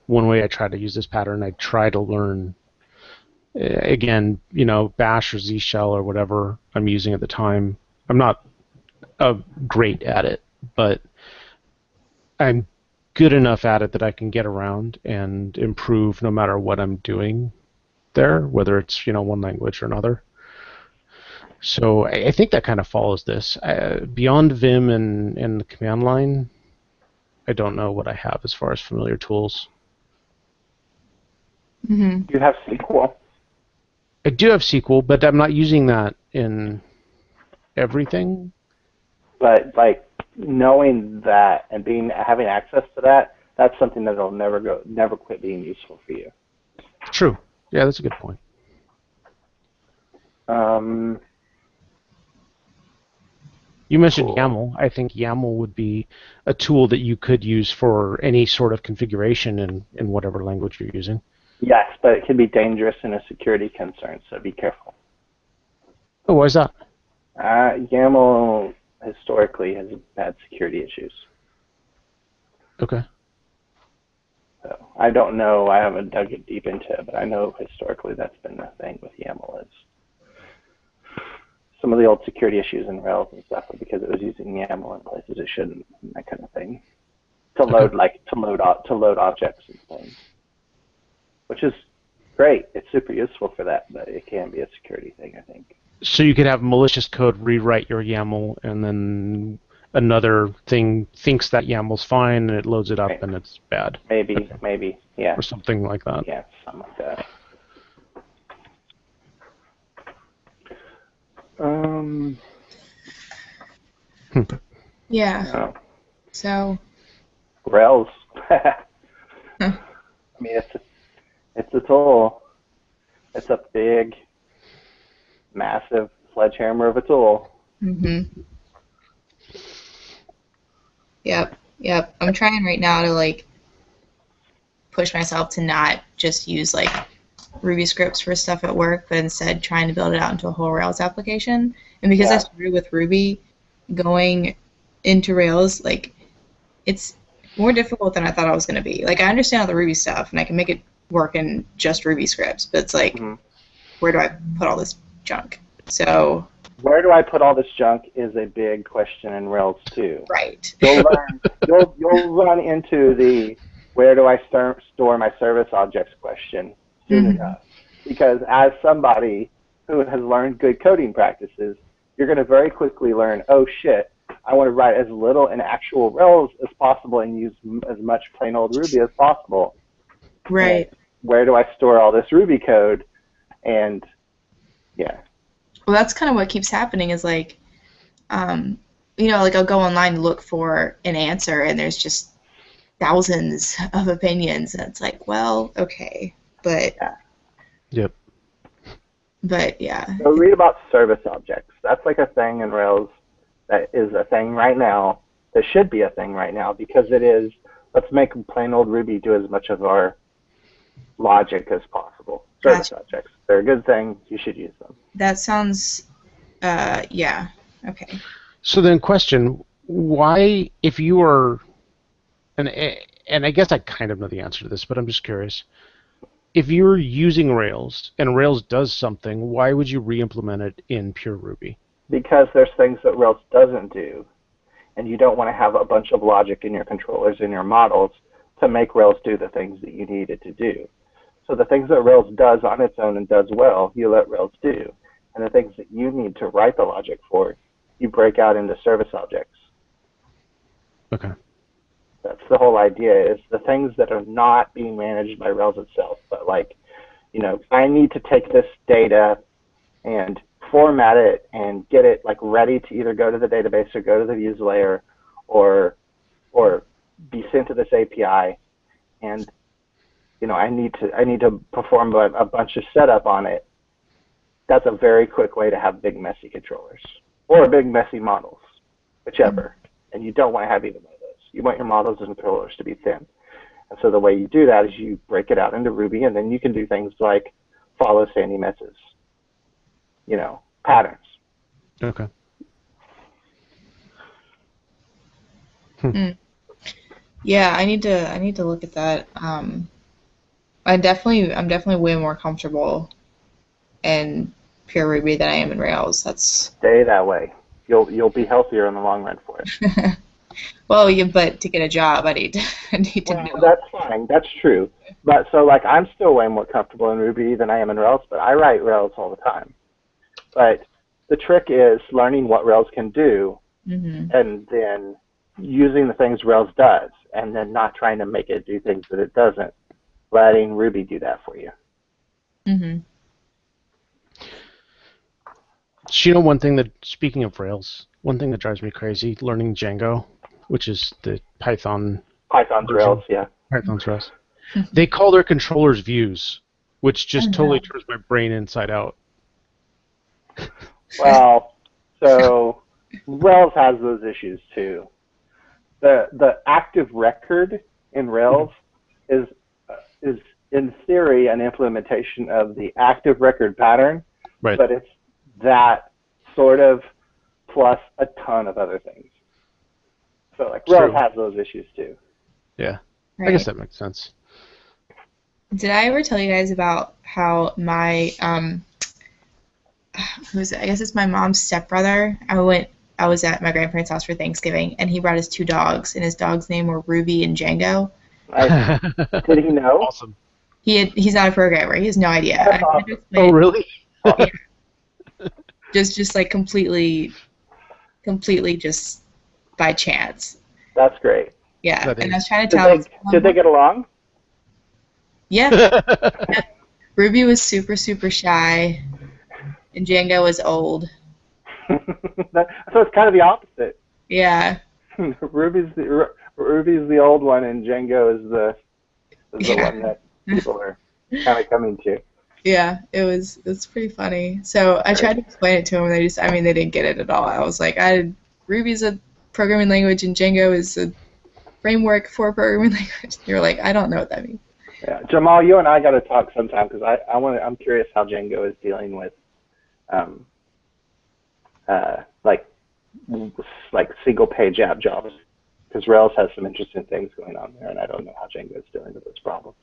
one way I try to use this pattern. I try to learn, again, Bash or Z Shell or whatever I'm using at the time. I'm not great at it, but I'm good enough at it that I can get around and improve no matter what I'm doing there, whether it's, one language or another. So I think that kind of follows this. Beyond Vim and the command line, I don't know what I have as far as familiar tools. You have SQL. I do have SQL, but I'm not using that in everything. But knowing that and having access to that, that's something that'll never quit being useful for you. True. Yeah, that's a good point. You mentioned YAML. I think YAML would be a tool that you could use for any sort of configuration in whatever language you're using. Yes, but it can be dangerous and a security concern, so be careful. Oh, why is that? YAML historically has had security issues. Okay. So I don't know. I haven't dug it deep into it, but I know historically that's been the thing with YAML is some of the old security issues in Rails and stuff are because it was using YAML in places it shouldn't, and that kind of thing, to load to load objects and things, which is great. It's super useful for that, but it can be a security thing, I think. So you could have malicious code rewrite your YAML and then another thing thinks that YAML's fine and it loads it up Right. and it's bad. Maybe, yeah. Or something like that. Yeah, something like that. Yeah. No. So. Rails. I mean, it's a tool. It's a big, massive sledgehammer of a tool. Mhm. Yep. Yep. I'm trying right now to like push myself to not just use like Ruby scripts for stuff at work, but instead trying to build it out into a whole Rails application. And because I Yeah. started with Ruby, going into Rails, like it's more difficult than I thought it was going to be. Like I understand all the Ruby stuff, and I can make it work in just Ruby scripts, but it's like, where do I put all this junk? So where do I put all this junk is a big question in Rails too. right. You'll run into the where do I store my service objects question soon enough. Because as somebody who has learned good coding practices, you're going to very quickly learn, oh shit, I want to write as little in actual Rails as possible and use as much plain old Ruby as possible. Right. And where do I store all this Ruby code? And yeah. Well, that's kind of what keeps happening is like, like I'll go online to look for an answer and there's just thousands of opinions. And it's like, well, okay. But Yep. But yeah. So read about service objects. That's like a thing in Rails that is a thing right now. That should be a thing right now because it is. Let's make plain old Ruby do as much of our logic as possible. Service objects. They're a good thing. You should use them. That sounds, yeah. Okay. So then question, why, if you are, and I guess I kind of know the answer to this, but I'm just curious. If you're using Rails and Rails does something, why would you re-implement it in pure Ruby? Because there's things that Rails doesn't do, and you don't want to have a bunch of logic in your controllers and your models to make Rails do the things that you need it to do. So the things that Rails does on its own and does well, you let Rails do. And the things that you need to write the logic for, you break out into service objects. Okay. That's the whole idea, is the things that are not being managed by Rails itself. But like, I need to take this data and format it and get it like ready to either go to the database or go to the views layer or be sent to this API. And I need to perform a bunch of setup on it. That's a very quick way to have big messy controllers or big messy models, whichever. And you don't want to have either one of those. You want your models and controllers to be thin. And so the way you do that is you break it out into Ruby, and then you can do things like follow Sandy Metz's, patterns. Okay. Yeah, I need to look at that. I'm definitely way more comfortable in pure Ruby than I am in Rails. Stay that way. You'll be healthier in the long run for it. Well, but to get a job, I need to know. That's fine. That's true. But so like I'm still way more comfortable in Ruby than I am in Rails, but I write Rails all the time. But the trick is learning what Rails can do, and then using the things Rails does, and then not trying to make it do things that it doesn't. Letting Ruby do that for you. So one thing that, speaking of Rails, one thing that drives me crazy, learning Django, which is the Python's Rails, yeah. Python's Rails. They call their controllers views, which just totally turns my brain inside out. Well, so Rails has those issues too. The active record in Rails is in theory an implementation of the active record pattern, right. But it's that sort of plus a ton of other things. So like Rails has those issues too. Yeah, right. I guess that makes sense. Did I ever tell you guys about how my who's it? I guess it's my mom's stepbrother. I was at my grandparents' house for Thanksgiving, and he brought his 2 dogs, and his dogs' name were Ruby and Django. Did he know? Awesome. He's not a programmer. He has no idea. Awesome. Oh, really? Yeah. Just like completely just by chance. That's great. Yeah, That and I was is. trying to tell. Did they get along? Yeah. Ruby was super, super shy, and Django was old. So it's kind of the opposite. Yeah. Ruby's the old one, and Django is the Yeah. one that people are kind of coming to. Yeah, it was pretty funny. So I tried to explain it to them, and they didn't get it at all. I was like, Ruby's a programming language, and Django is a framework for a programming language. They were like, I don't know what that means. Yeah, Jamal, you and I got to talk sometime because I'm curious how Django is dealing with like single page app jobs, because Rails has some interesting things going on there, and I don't know how Django is dealing with those problems.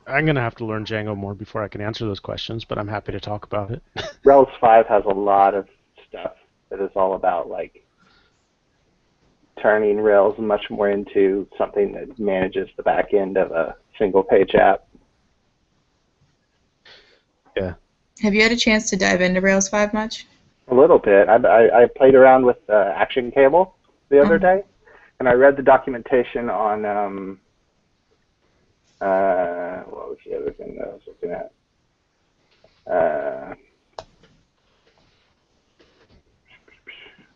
I'm going to have to learn Django more before I can answer those questions, but I'm happy to talk about it. Rails 5 has a lot of stuff that is all about like turning Rails much more into something that manages the back end of a single page app. Yeah. Have you had a chance to dive into Rails 5 much? A little bit. I played around with Action Cable the other day, and I read the documentation on what was the other thing that I was looking at?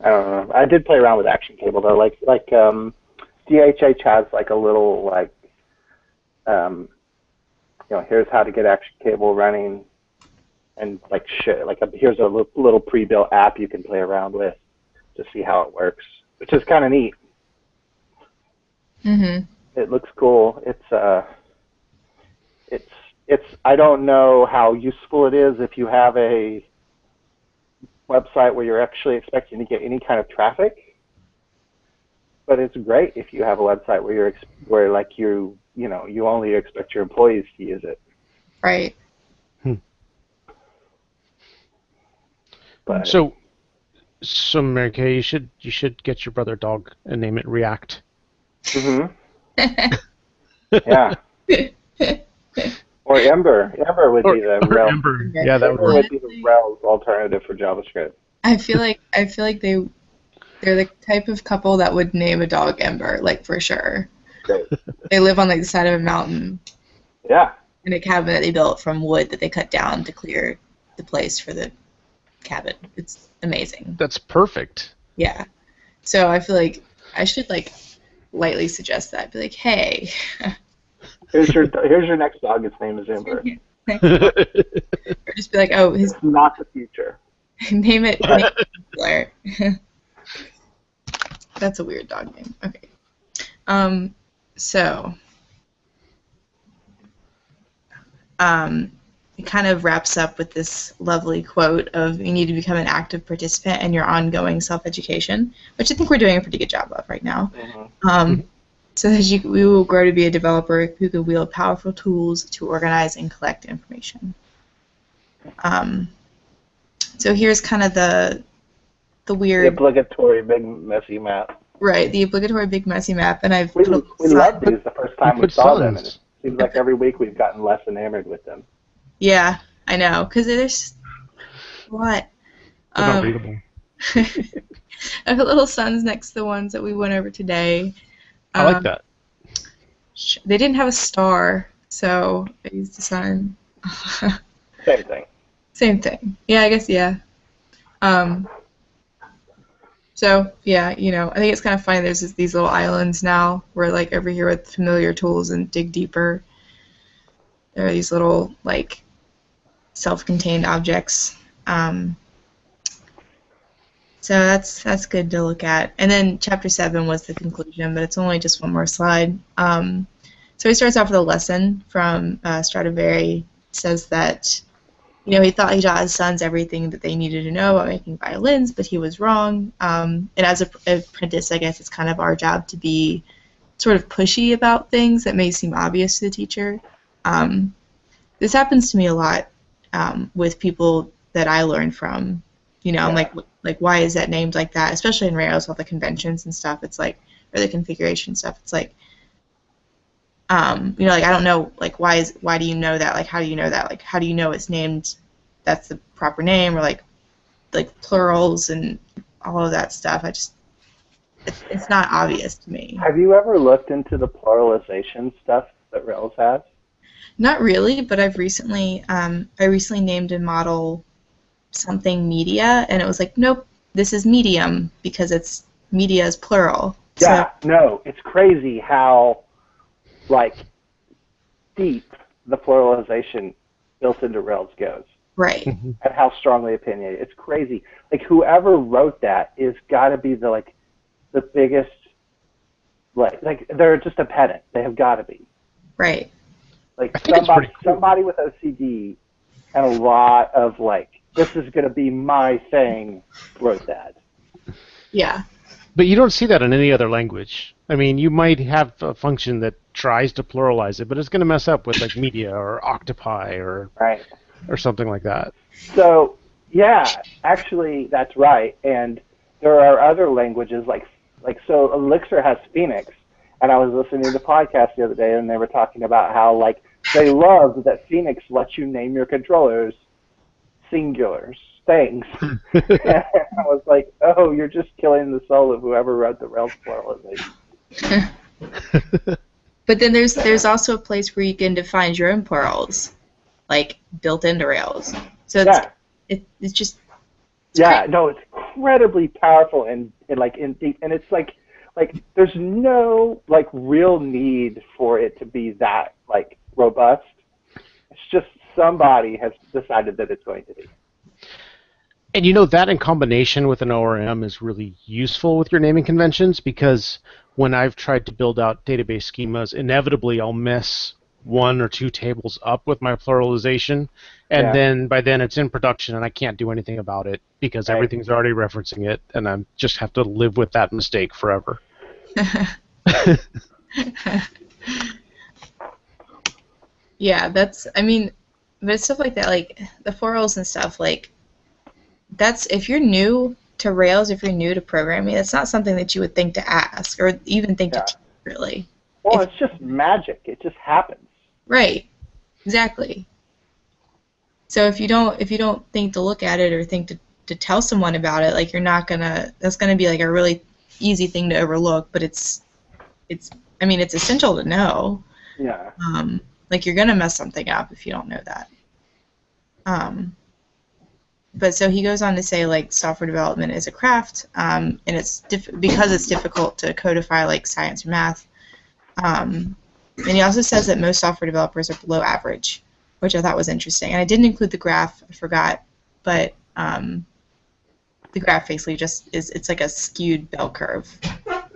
I don't know. I did play around with Action Cable though. Like DHH has like a little like here's how to get Action Cable running, and like here's a little pre-built app you can play around with to see how it works, which is kind of neat. Mm-hmm. It looks cool. It's I don't know how useful it is if you have a website where you're actually expecting to get any kind of traffic, but it's great if you have a website where you only expect your employees to use it. Right. But So Mary Kay, you should get your brother a dog and name it React. Yeah. Or Ember. Ember would be the Rails. Ember. Yeah, that Ember would be the Rails alternative for JavaScript. I feel like they're the type of couple that would name a dog Ember, like for sure. Great. They live on like the side of a mountain. Yeah. In a cabin that they built from wood that they cut down to clear the place for the cabin. It's amazing. That's perfect. Yeah. So I feel like I should like lightly suggest that. Be like, hey. Here's your next dog. Its name is Ember. Or just be like, oh, It's not the future. name it Blair. That's a weird dog name. Okay. So it kind of wraps up with this lovely quote of you need to become an active participant in your ongoing self-education, which I think we're doing a pretty good job of right now. So that we will grow to be a developer who can wield powerful tools to organize and collect information. So here's kind of the weird... The obligatory big messy map. Right, the obligatory big messy map, and I've... We loved these the first time we saw them, and it seems like every week we've gotten less enamored with them. Yeah, I know, because there's... What? They're not readable. I have little suns next to the ones that we went over today. I like that. They didn't have a star, so I used the sun. Same thing. Same thing. Yeah, I guess, yeah. So, yeah, I think it's kind of funny. There's these little islands now where, like, over here with familiar tools and dig deeper, there are these little, like, self-contained objects. So that's good to look at. And then Chapter 7 was the conclusion, but it's only just one more slide. So he starts off with a lesson from Stradivari. It says that, he thought he taught his sons everything that they needed to know about making violins, but he was wrong. And as an apprentice, I guess it's kind of our job to be sort of pushy about things that may seem obvious to the teacher. This happens to me a lot with people that I learn from. I'm like, why is that named like that? Especially in Rails, all the conventions and stuff. It's like, or the configuration stuff. It's like, like I don't know, like why do you know that? Like how do you know that? Like how do you know it's named? That's the proper name, or like plurals and all of that stuff. it's not obvious to me. Have you ever looked into the pluralization stuff that Rails has? Not really, but I recently named a model something media, and it was like, nope, this is medium because media is plural. Yeah, no, it's crazy how like deep the pluralization built into Rails goes. Right. And how strongly opinionated. It's crazy. Like whoever wrote that is got to be the biggest like they're just a pedant. They have got to be. Right. Like cool. somebody with OCD and a lot of this is going to be my thing wrote that. Yeah. But you don't see that in any other language. I mean, you might have a function that tries to pluralize it, but it's going to mess up with media or octopi or something like that. So yeah, actually that's right. And there are other languages so Elixir has Phoenix, and I was listening to the podcast the other day, and they were talking about how they love that Phoenix lets you name your controllers singulars things. And I was like, oh, you're just killing the soul of whoever wrote the Rails pluralization. But then there's also a place where you can define your own plurals, built into Rails. So it's just no, it's incredibly powerful and deep, and it's like there's no real need for it to be that robust. It's just somebody has decided that it's going to be. And that in combination with an ORM is really useful with your naming conventions, because when I've tried to build out database schemas, inevitably I'll mess one or two tables up with my pluralization, and then by then it's in production and I can't do anything about it because everything's already referencing it, and I just have to live with that mistake forever. Yeah, but stuff like that, the plurals and stuff, that's, if you're new to Rails, if you're new to programming, that's not something that you would think to ask or even think to teach, really. Well, it's just magic. It just happens. Right. Exactly. So if you don't think to look at it or think to tell someone about it, that's gonna be a really easy thing to overlook, but it's essential to know. Yeah. You're gonna mess something up if you don't know that. But so he goes on to say software development is a craft, and it's because it's difficult to codify science or math. And he also says that most software developers are below average, which I thought was interesting. And I didn't include the graph, I forgot, but the graph basically it's like a skewed bell curve.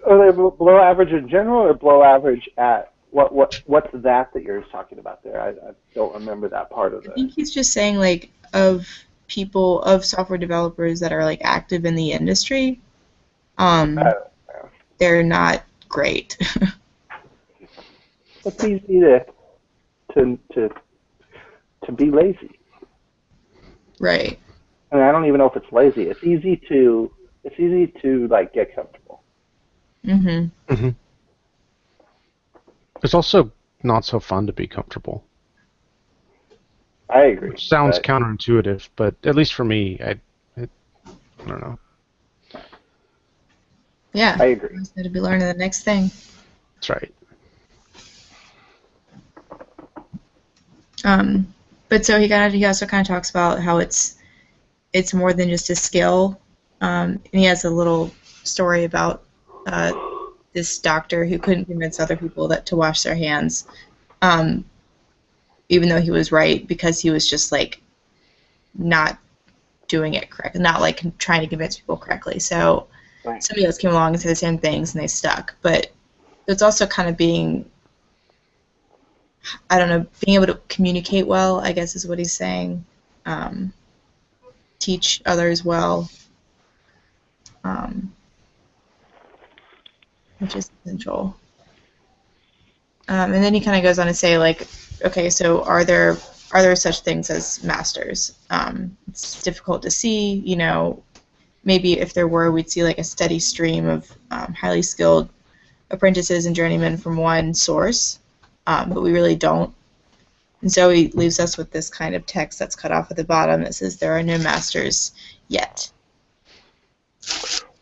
Are they below average in general, or below average at what's that you're talking about there? I don't remember that part of it. I think he's just saying of software developers that are active in the industry, they're not great. It's easy to be lazy. Right. I mean, I don't even know if it's lazy. It's easy to get comfortable. Mm-hmm. Mm-hmm. It's also not so fun to be comfortable. I agree. Which sounds counterintuitive, but at least for me, I don't know. Yeah. I agree. Always got to be learning the next thing. That's right. But so he also kind of talks about how it's more than just a skill. And he has a little story about this doctor who couldn't convince other people to wash their hands, even though he was right, because he was just not doing it correctly, not trying to convince people correctly. So somebody else came along and said the same things and they stuck. But it's also kind of being able to communicate well, I guess is what he's saying. Teach others well, which is essential. And then he kind of goes on to say, okay, so are there such things as masters? It's difficult to see, maybe if there were, we'd see a steady stream of highly skilled apprentices and journeymen from one source, but we really don't. And so he leaves us with this kind of text that's cut off at the bottom that says there are no masters yet.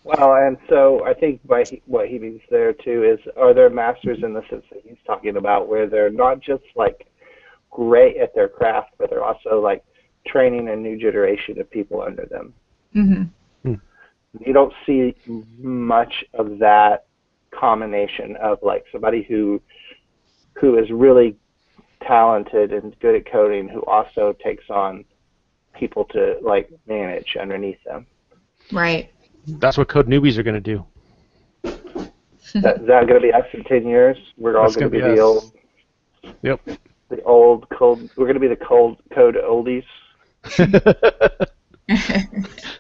Well, and so I think what he means there too is, are there masters in the sense that he's talking about, where they're not just like great at their craft, but they're also like training a new generation of people under them. Mm-hmm. You don't see much of that combination of like somebody who is really talented and good at coding, who also takes on people to like manage underneath them. Right. That's what code newbies are going to do. Is that going to be us in 10 years? We're all going to be the old. Yep. The old cold. We're going to be the cold code oldies.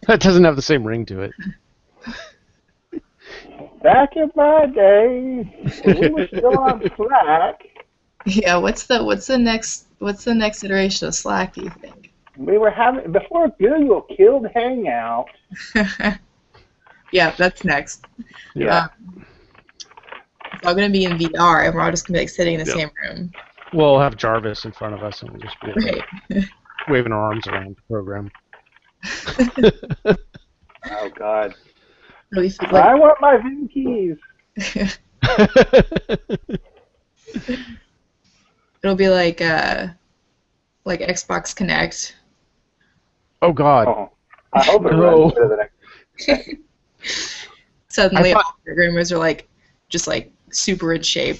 That doesn't have the same ring to it. Back in my day, when we were still on Slack. Yeah. What's the next iteration of Slack, do you think? We were having before Google killed Hangout. Yeah, that's next. Yeah. It's all going to be in VR, and we're all just going to be like sitting in the same room. We'll have Jarvis in front of us, and we'll just be Right. waving our arms around the program. Oh God. I want my Vim keys. It'll be like Xbox Connect. Oh God. Oh, I hope it runs better than Suddenly, all programmers are like, just like super in shape.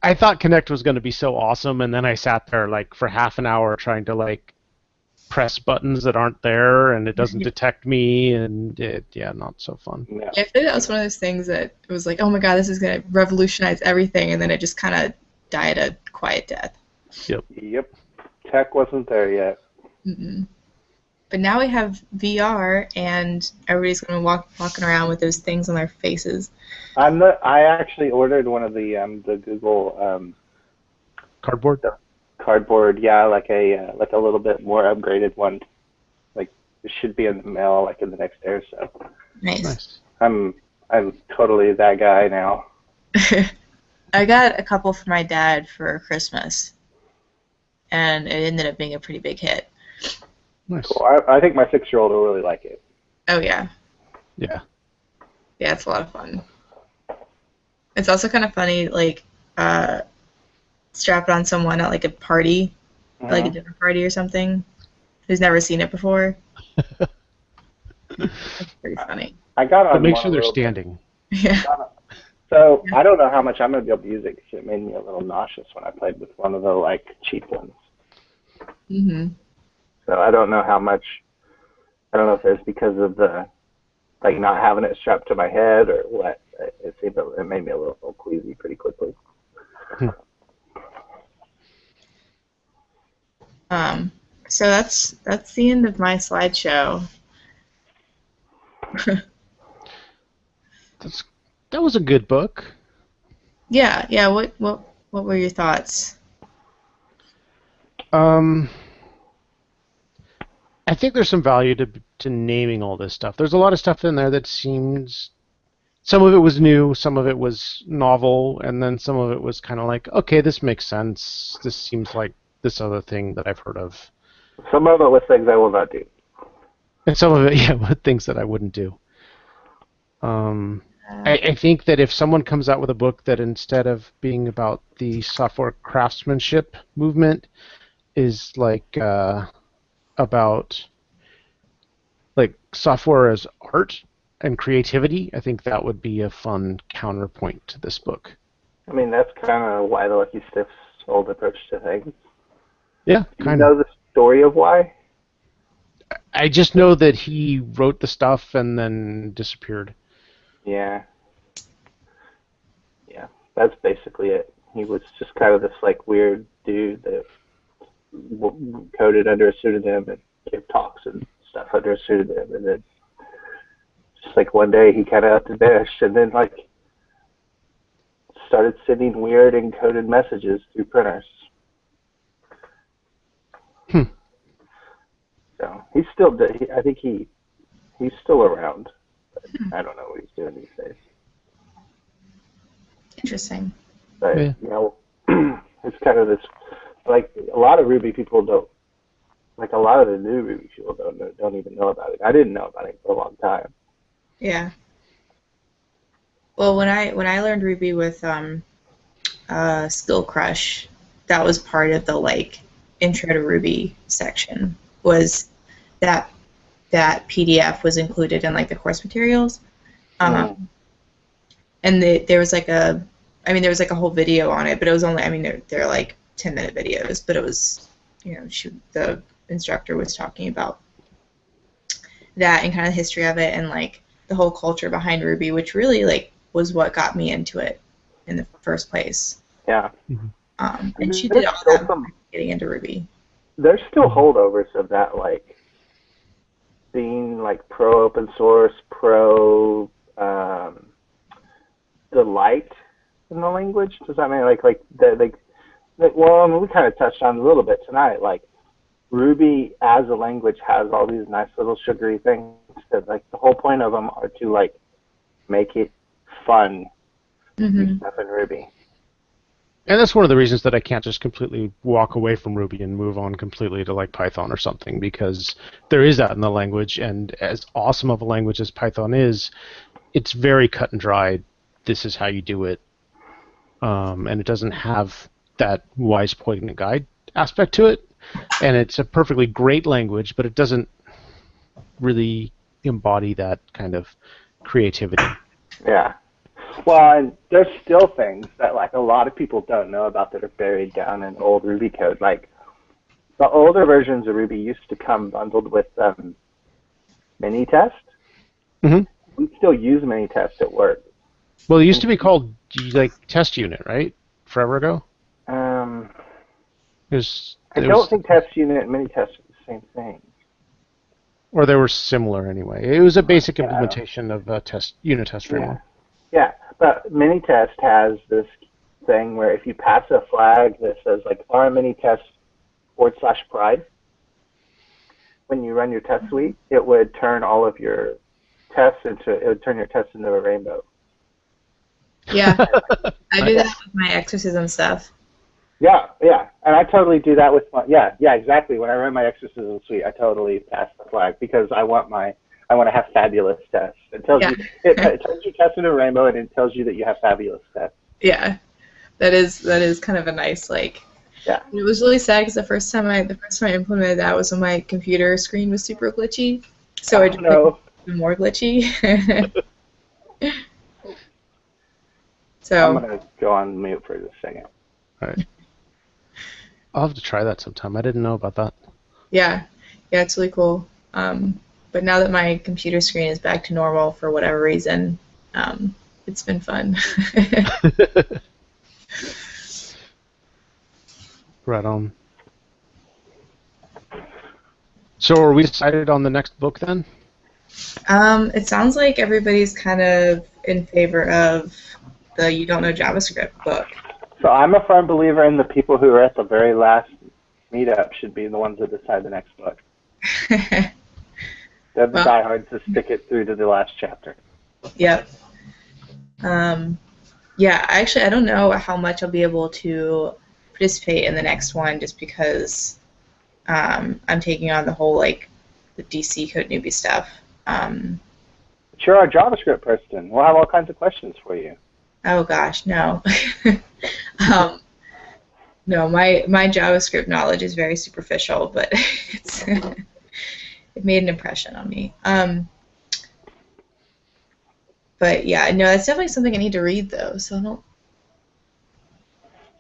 I thought Connect was going to be so awesome, and then I sat there like for half an hour trying to like press buttons that aren't there, and it doesn't detect me, and not so fun. Yeah. I feel like that was one of those things that it was like, oh my God, this is going to revolutionize everything, and then it just kind of died a quiet death. Yep. Tech wasn't there yet. Mm-mm. But now we have VR, and everybody's going to walking around with those things on their faces. I actually ordered one of the Google Cardboard. Cardboard, yeah, like a little bit more upgraded one. Like it should be in the mail like in the next day or so. Nice. I'm totally that guy now. I got a couple for my dad for Christmas, and it ended up being a pretty big hit. Nice. Cool. I think my 6-year-old will really like it. Oh yeah. Yeah. Yeah, it's a lot of fun. It's also kind of funny, like strap it on someone at like a party, like a dinner party or something, who's never seen it before. It's pretty funny. I got on. But make sure they're standing. Yeah. So I don't know how much I'm gonna be able to use it because it made me a little nauseous when I played with one of the like cheap ones. Mhm. So I don't know how much. I don't know if it's because of the like not having it strapped to my head or what. It seemed it made me a little queasy pretty quickly. So that's the end of my slideshow. That was a good book. Yeah. What were your thoughts? I think there's some value to naming all this stuff. There's a lot of stuff in there that seems, some of it was new, some of it was novel, and then some of it was kind of like, okay, this makes sense. This seems like this other thing that I've heard of. Some of it was things I will not do. And some of it, yeah, things that I wouldn't do. I think that if someone comes out with a book that instead of being about the software craftsmanship movement is like about like software as art and creativity, I think that would be a fun counterpoint to this book. I mean, that's kind of why the Lucky Stiff's old approach to things. Yeah, Do you know the story of why? I just know that he wrote the stuff and then disappeared. Yeah, that's basically it. He was just kind of this like weird dude that coded under a pseudonym and gave talks and stuff under a pseudonym, and then just like one day he kind of up the dish and then like started sending weird encoded messages through printers. So he's still, I think he's still around. But I don't know what he's doing these days. Interesting. But you know, it's kind of this like a lot of Ruby people don't Like a lot of the new Ruby people don't even know about it. I didn't know about it for a long time. Yeah. Well, when I learned Ruby with Skill Crush, that was part of the like intro to Ruby section. Was that PDF was included in like the course materials, and there was like there was like a whole video on it, but it was only they're like 10-minute videos, but it was the instructor was talking about that and kind of the history of it and like the whole culture behind Ruby, which really like was what got me into it in the first place. Yeah. And she did all that getting into Ruby. There's still holdovers of that, like being like pro open source, pro delight in the language. Does that mean well, we kind of touched on it a little bit tonight. Like Ruby as a language has all these nice little sugary things that like the whole point of them are to like make it fun to do stuff in Ruby. And that's one of the reasons that I can't just completely walk away from Ruby and move on completely to like Python or something, because there is that in the language, and as awesome of a language as Python is, it's very cut and dried. This is how you do it, and it doesn't have that wise poignant guide aspect to it. And it's a perfectly great language, but it doesn't really embody that kind of creativity. Yeah. Well, and there's still things that like a lot of people don't know about that are buried down in old Ruby code. Like the older versions of Ruby used to come bundled with Minitest. We still use Minitest at work. Well, it used to be called like Test Unit, right? Forever ago. I don't think Test Unit and Minitest are the same thing. Or they were similar anyway. It was a basic implementation of a unit test framework. Yeah, but Minitest has this thing where if you pass a flag that says like rminitest/pride, when you run your test suite, it would turn all of your tests into a rainbow. Yeah, I do that with my exorcism stuff. Yeah, and I totally do that with my exactly. When I run my exorcism suite, I totally pass the flag because I want to have fabulous tests. It tells you it turns your test into a rainbow, and it tells you that you have fabulous tests. Yeah, that is kind of a nice like. Yeah. And it was really sad because the first time I implemented that was when my computer screen was super glitchy, so it just even more glitchy. So I'm gonna go on mute for just a second. All right. I'll have to try that sometime. I didn't know about that. Yeah, it's really cool. But now that my computer screen is back to normal for whatever reason, it's been fun. Right on. So are we decided on the next book then? It sounds like everybody's kind of in favor of the You Don't Know JavaScript book. So I'm a firm believer in the people who are at the very last meetup should be the ones that decide the next book. They're the diehards to stick it through to the last chapter. Yep. Yeah, actually, I don't know how much I'll be able to participate in the next one just because I'm taking on the whole, like, the DC Code Newbie stuff. But you're a JavaScript person. We'll have all kinds of questions for you. Oh, gosh, no. No, my JavaScript knowledge is very superficial, but it made an impression on me. But yeah, no, that's definitely something I need to read, though. So I don't.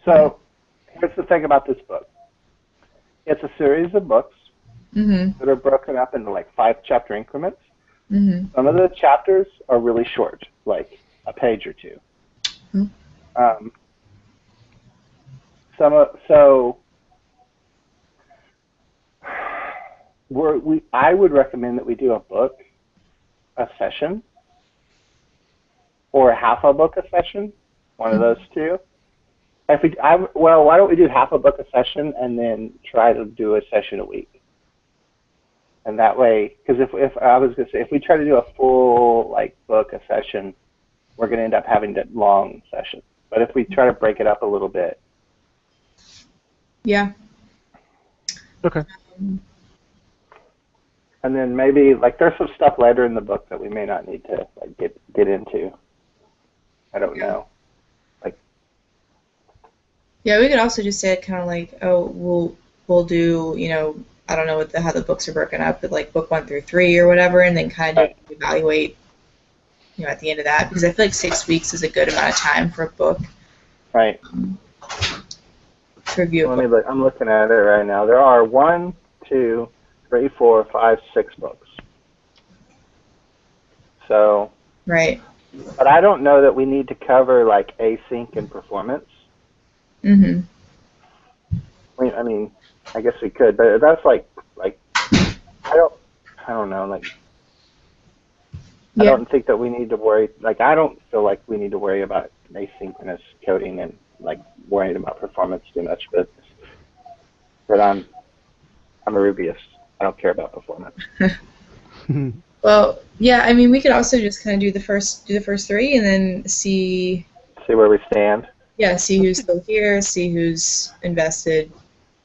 So here's the thing about this book. It's a series of books that are broken up into like 5-chapter increments. Some of the chapters are really short, like a page or two. I would recommend that we do a session, or half a book a session, one of those two. Why don't we do half a book a session and then try to do a session a week? And that way, because if we try to do a full like book a session, we're going to end up having long sessions. But if we try to break it up a little bit. Yeah. Okay. And then maybe like there's some stuff later in the book that we may not need to like get into. I don't know. Like Yeah, we could also just say kind of like, oh, we'll do, I don't know how the books are broken up, but like book 1 through 3 or whatever, and then kind of evaluate, at the end of that, because I feel like 6 weeks is a good amount of time for a book. Right. To review a book. I'm looking at it right now. There are 1, 2, 3, 4, 5, 6 books. So. Right. But I don't know that we need to cover like async and performance. Mm-hmm. I mean, I guess we could, but that's like I don't know, like I don't think that we need to worry. Like I don't feel like we need to worry about asynchronous coding and like worrying about performance too much. But I'm a Rubyist. I don't care about performance. Well, yeah. I mean, we could also just kind of do the first 3 and then see where we stand. Yeah, see who's still here, see who's invested.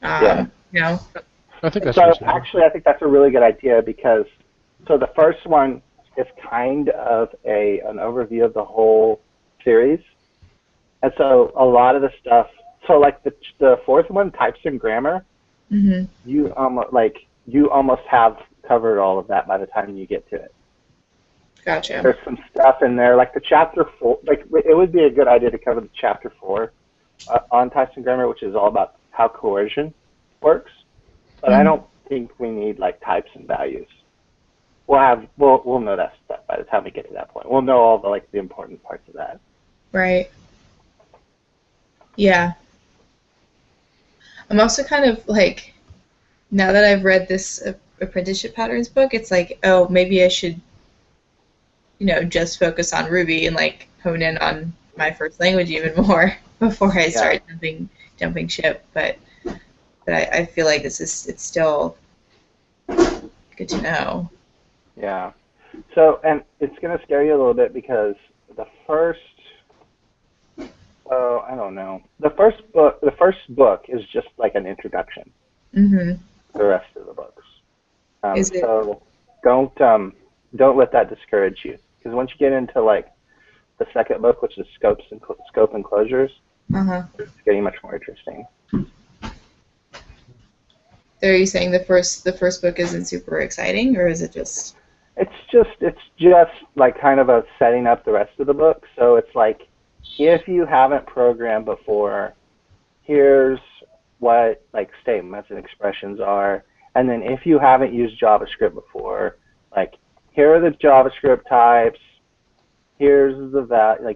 Yeah. I think that's so. Actually, I think that's a really good idea because the first one is kind of an overview of the whole series, and so a lot of the stuff. So like the fourth one, types and grammar. Mm-hmm. You almost have covered all of that by the time you get to it. Gotcha. There's some stuff in there, like the chapter 4. Like it would be a good idea to cover the chapter 4 on types and grammar, which is all about how coercion works. But I don't think we need like types and values. We'll know that stuff by the time we get to that point. We'll know all the important parts of that. Right. Yeah. I'm also kind of like, now that I've read this Apprenticeship Patterns book, it's like, oh, maybe I should, just focus on Ruby and like hone in on my first language even more before I start jumping ship. But I feel like it's still good to know. Yeah. So, and it's going to scare you a little bit because the first, I don't know. The first book is just like an introduction. Mm-hmm. To the rest of the books. Is it? So don't let that discourage you, because once you get into like the second book, which is scope and closures, it's getting much more interesting. So are you saying the first book isn't super exciting, or is it just? It's just like kind of a setting up the rest of the book. So it's like, if you haven't programmed before, here's what like statements and expressions are, and then if you haven't used JavaScript before, like here are the JavaScript types, here's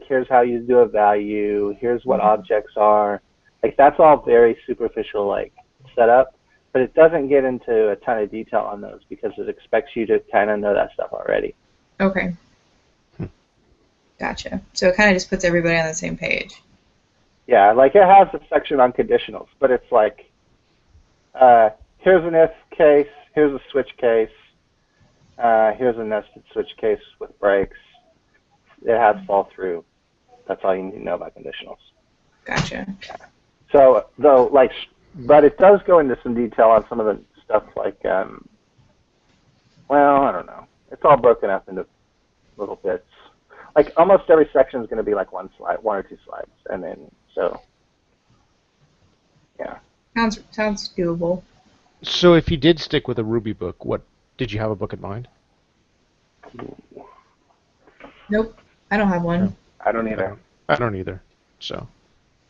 here's how you do a value, here's what objects are. Like that's all very superficial like setup, but it doesn't get into a ton of detail on those because it expects you to kind of know that stuff already. Okay. Gotcha. So it kind of just puts everybody on the same page. Yeah, like it has a section on conditionals, but it's like, here's an if case, here's a switch case, here's a nested switch case with breaks. It has fall through. That's all you need to know about conditionals. Gotcha. So, though, but it does go into some detail on some of the stuff like, I don't know. It's all broken up into little bits. Like almost every section is going to be like one or two slides, and then yeah. Sounds doable. So if you did stick with a Ruby book, what did you have a book in mind? Nope, I don't have one. No, I don't either. I don't either. So,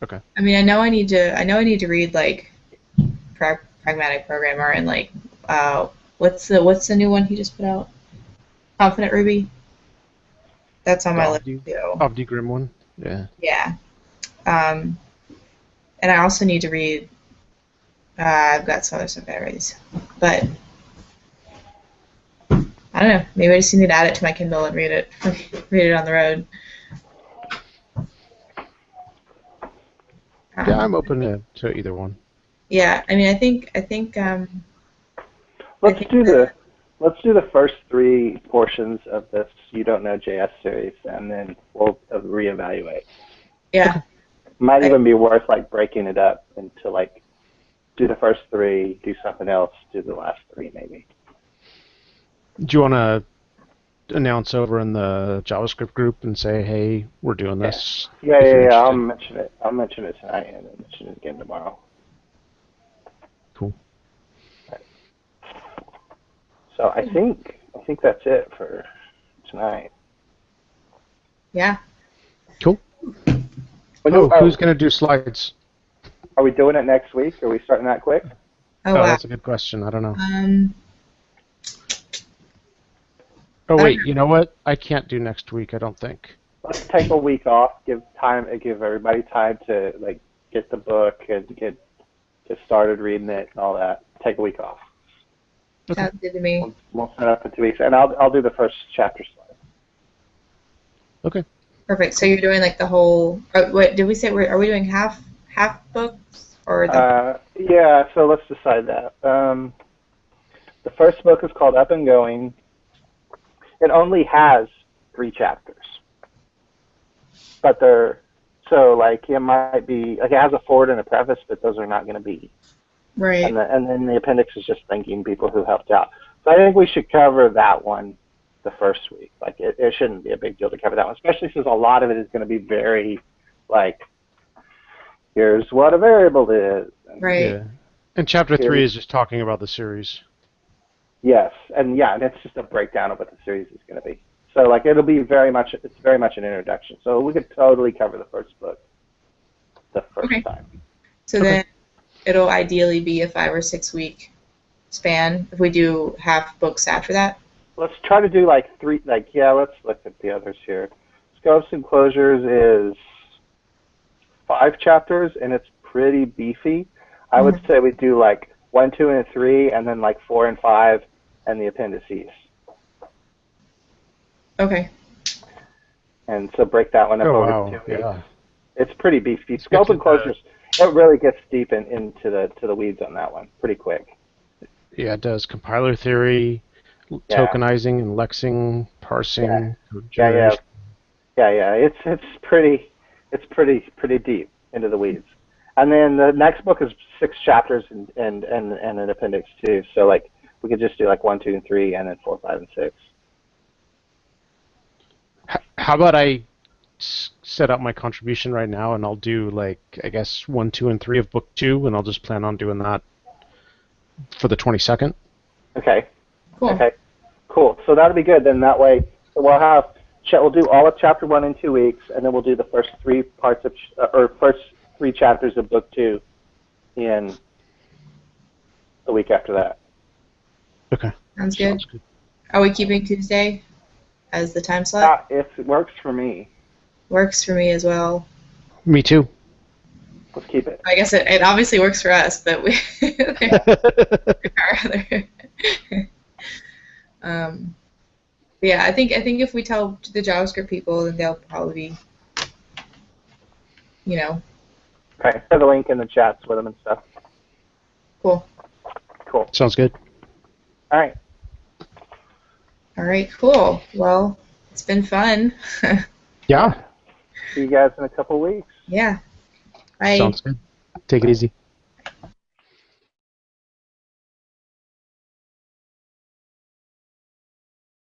okay. I mean, I know I need to read like Pragmatic Programmer and like what's the new one he just put out? Confident Ruby. That's on my list too. Avdi Grimm one. Yeah. Yeah. And I also need to read. I've got some other stuff I read, but I don't know. Maybe I just need to add it to my Kindle and read it on the road. Yeah, I'm open to either one. Yeah, I mean, I think. Let's do the first 3 portions of this You Don't Know JS series, and then we'll reevaluate. Yeah. Might even be worth like breaking it up into like do the first 3, do something else, do the last 3 maybe. Do you want to announce over in the JavaScript group and say, hey, we're doing this? Yeah, if yeah, you're yeah. I'll interested? mention it. I'll mention it tonight and then mention it again tomorrow. Cool. So I think that's it for tonight. Yeah. Cool. Who's going to do slides? Are we doing it next week? Are we starting that quick? Oh, wow. That's a good question. I don't know. Oh, I wait. don't know. You know what? I can't do next week, I don't think. Let's take a week off. Give everybody time to like get the book and get started reading it and all that. Take a week off. Okay. Sounds good to me. We'll set up in 2 weeks, and I'll do the first chapter slide. Okay. Perfect. So you're doing like the whole. What did we say? Are we doing half books or the? Yeah. So let's decide that. The first book is called Up and Going. It only has 3 chapters, but it might be like it has a foreword and a preface, but those are not going to be. Right. And then the appendix is just thanking people who helped out. So I think we should cover that one the first week. Like it shouldn't be a big deal to cover that one, especially since a lot of it is going to be very like, here's what a variable is. Right. Yeah. And chapter 3 is just talking about the series. Yes, and it's just a breakdown of what the series is going to be. So like it's very much an introduction. So we could totally cover the first book the first time. So then it'll ideally be a 5 or 6 week span if we do half books after that. Let's try to do like 3. Let's look at the others here. Scopes and Closures is 5 chapters and it's pretty beefy. I would say we do like 1, 2, and 3, and then like 4 and 5, and the appendices. Okay. And so break that one up over 2 weeks. Yeah. It's pretty beefy. Scope and Closures, it really gets deep into the weeds on that one pretty quick. Yeah, it does. Compiler theory, tokenizing and lexing, parsing, Yeah. It's pretty deep into the weeds. And then the next book is 6 chapters and an appendix too. So like we could just do like 1, 2, and 3, and then 4, 5, and 6. How about I set up my contribution right now, and I'll do like I guess 1, 2, and 3 of book 2, and I'll just plan on doing that for the 22nd. Okay. Cool. Okay. Cool. So that'll be good. Then that way we'll do all of chapter 1 in 2 weeks, and then we'll do the first 3 parts of first 3 chapters of book 2 in the week after that. Okay. Sounds good. Are we keeping Tuesday as the time slot? It works for me. Works for me as well. Me too. Let's keep it. I guess it obviously works for us, but we yeah, I think if we tell the JavaScript people, then they'll probably be, Okay. Put the link in the chats with them and stuff. Cool. Sounds good. All right. All right, cool. Well, it's been fun. Yeah. See you guys in a couple weeks. Yeah. Bye. Sounds good. Take it easy.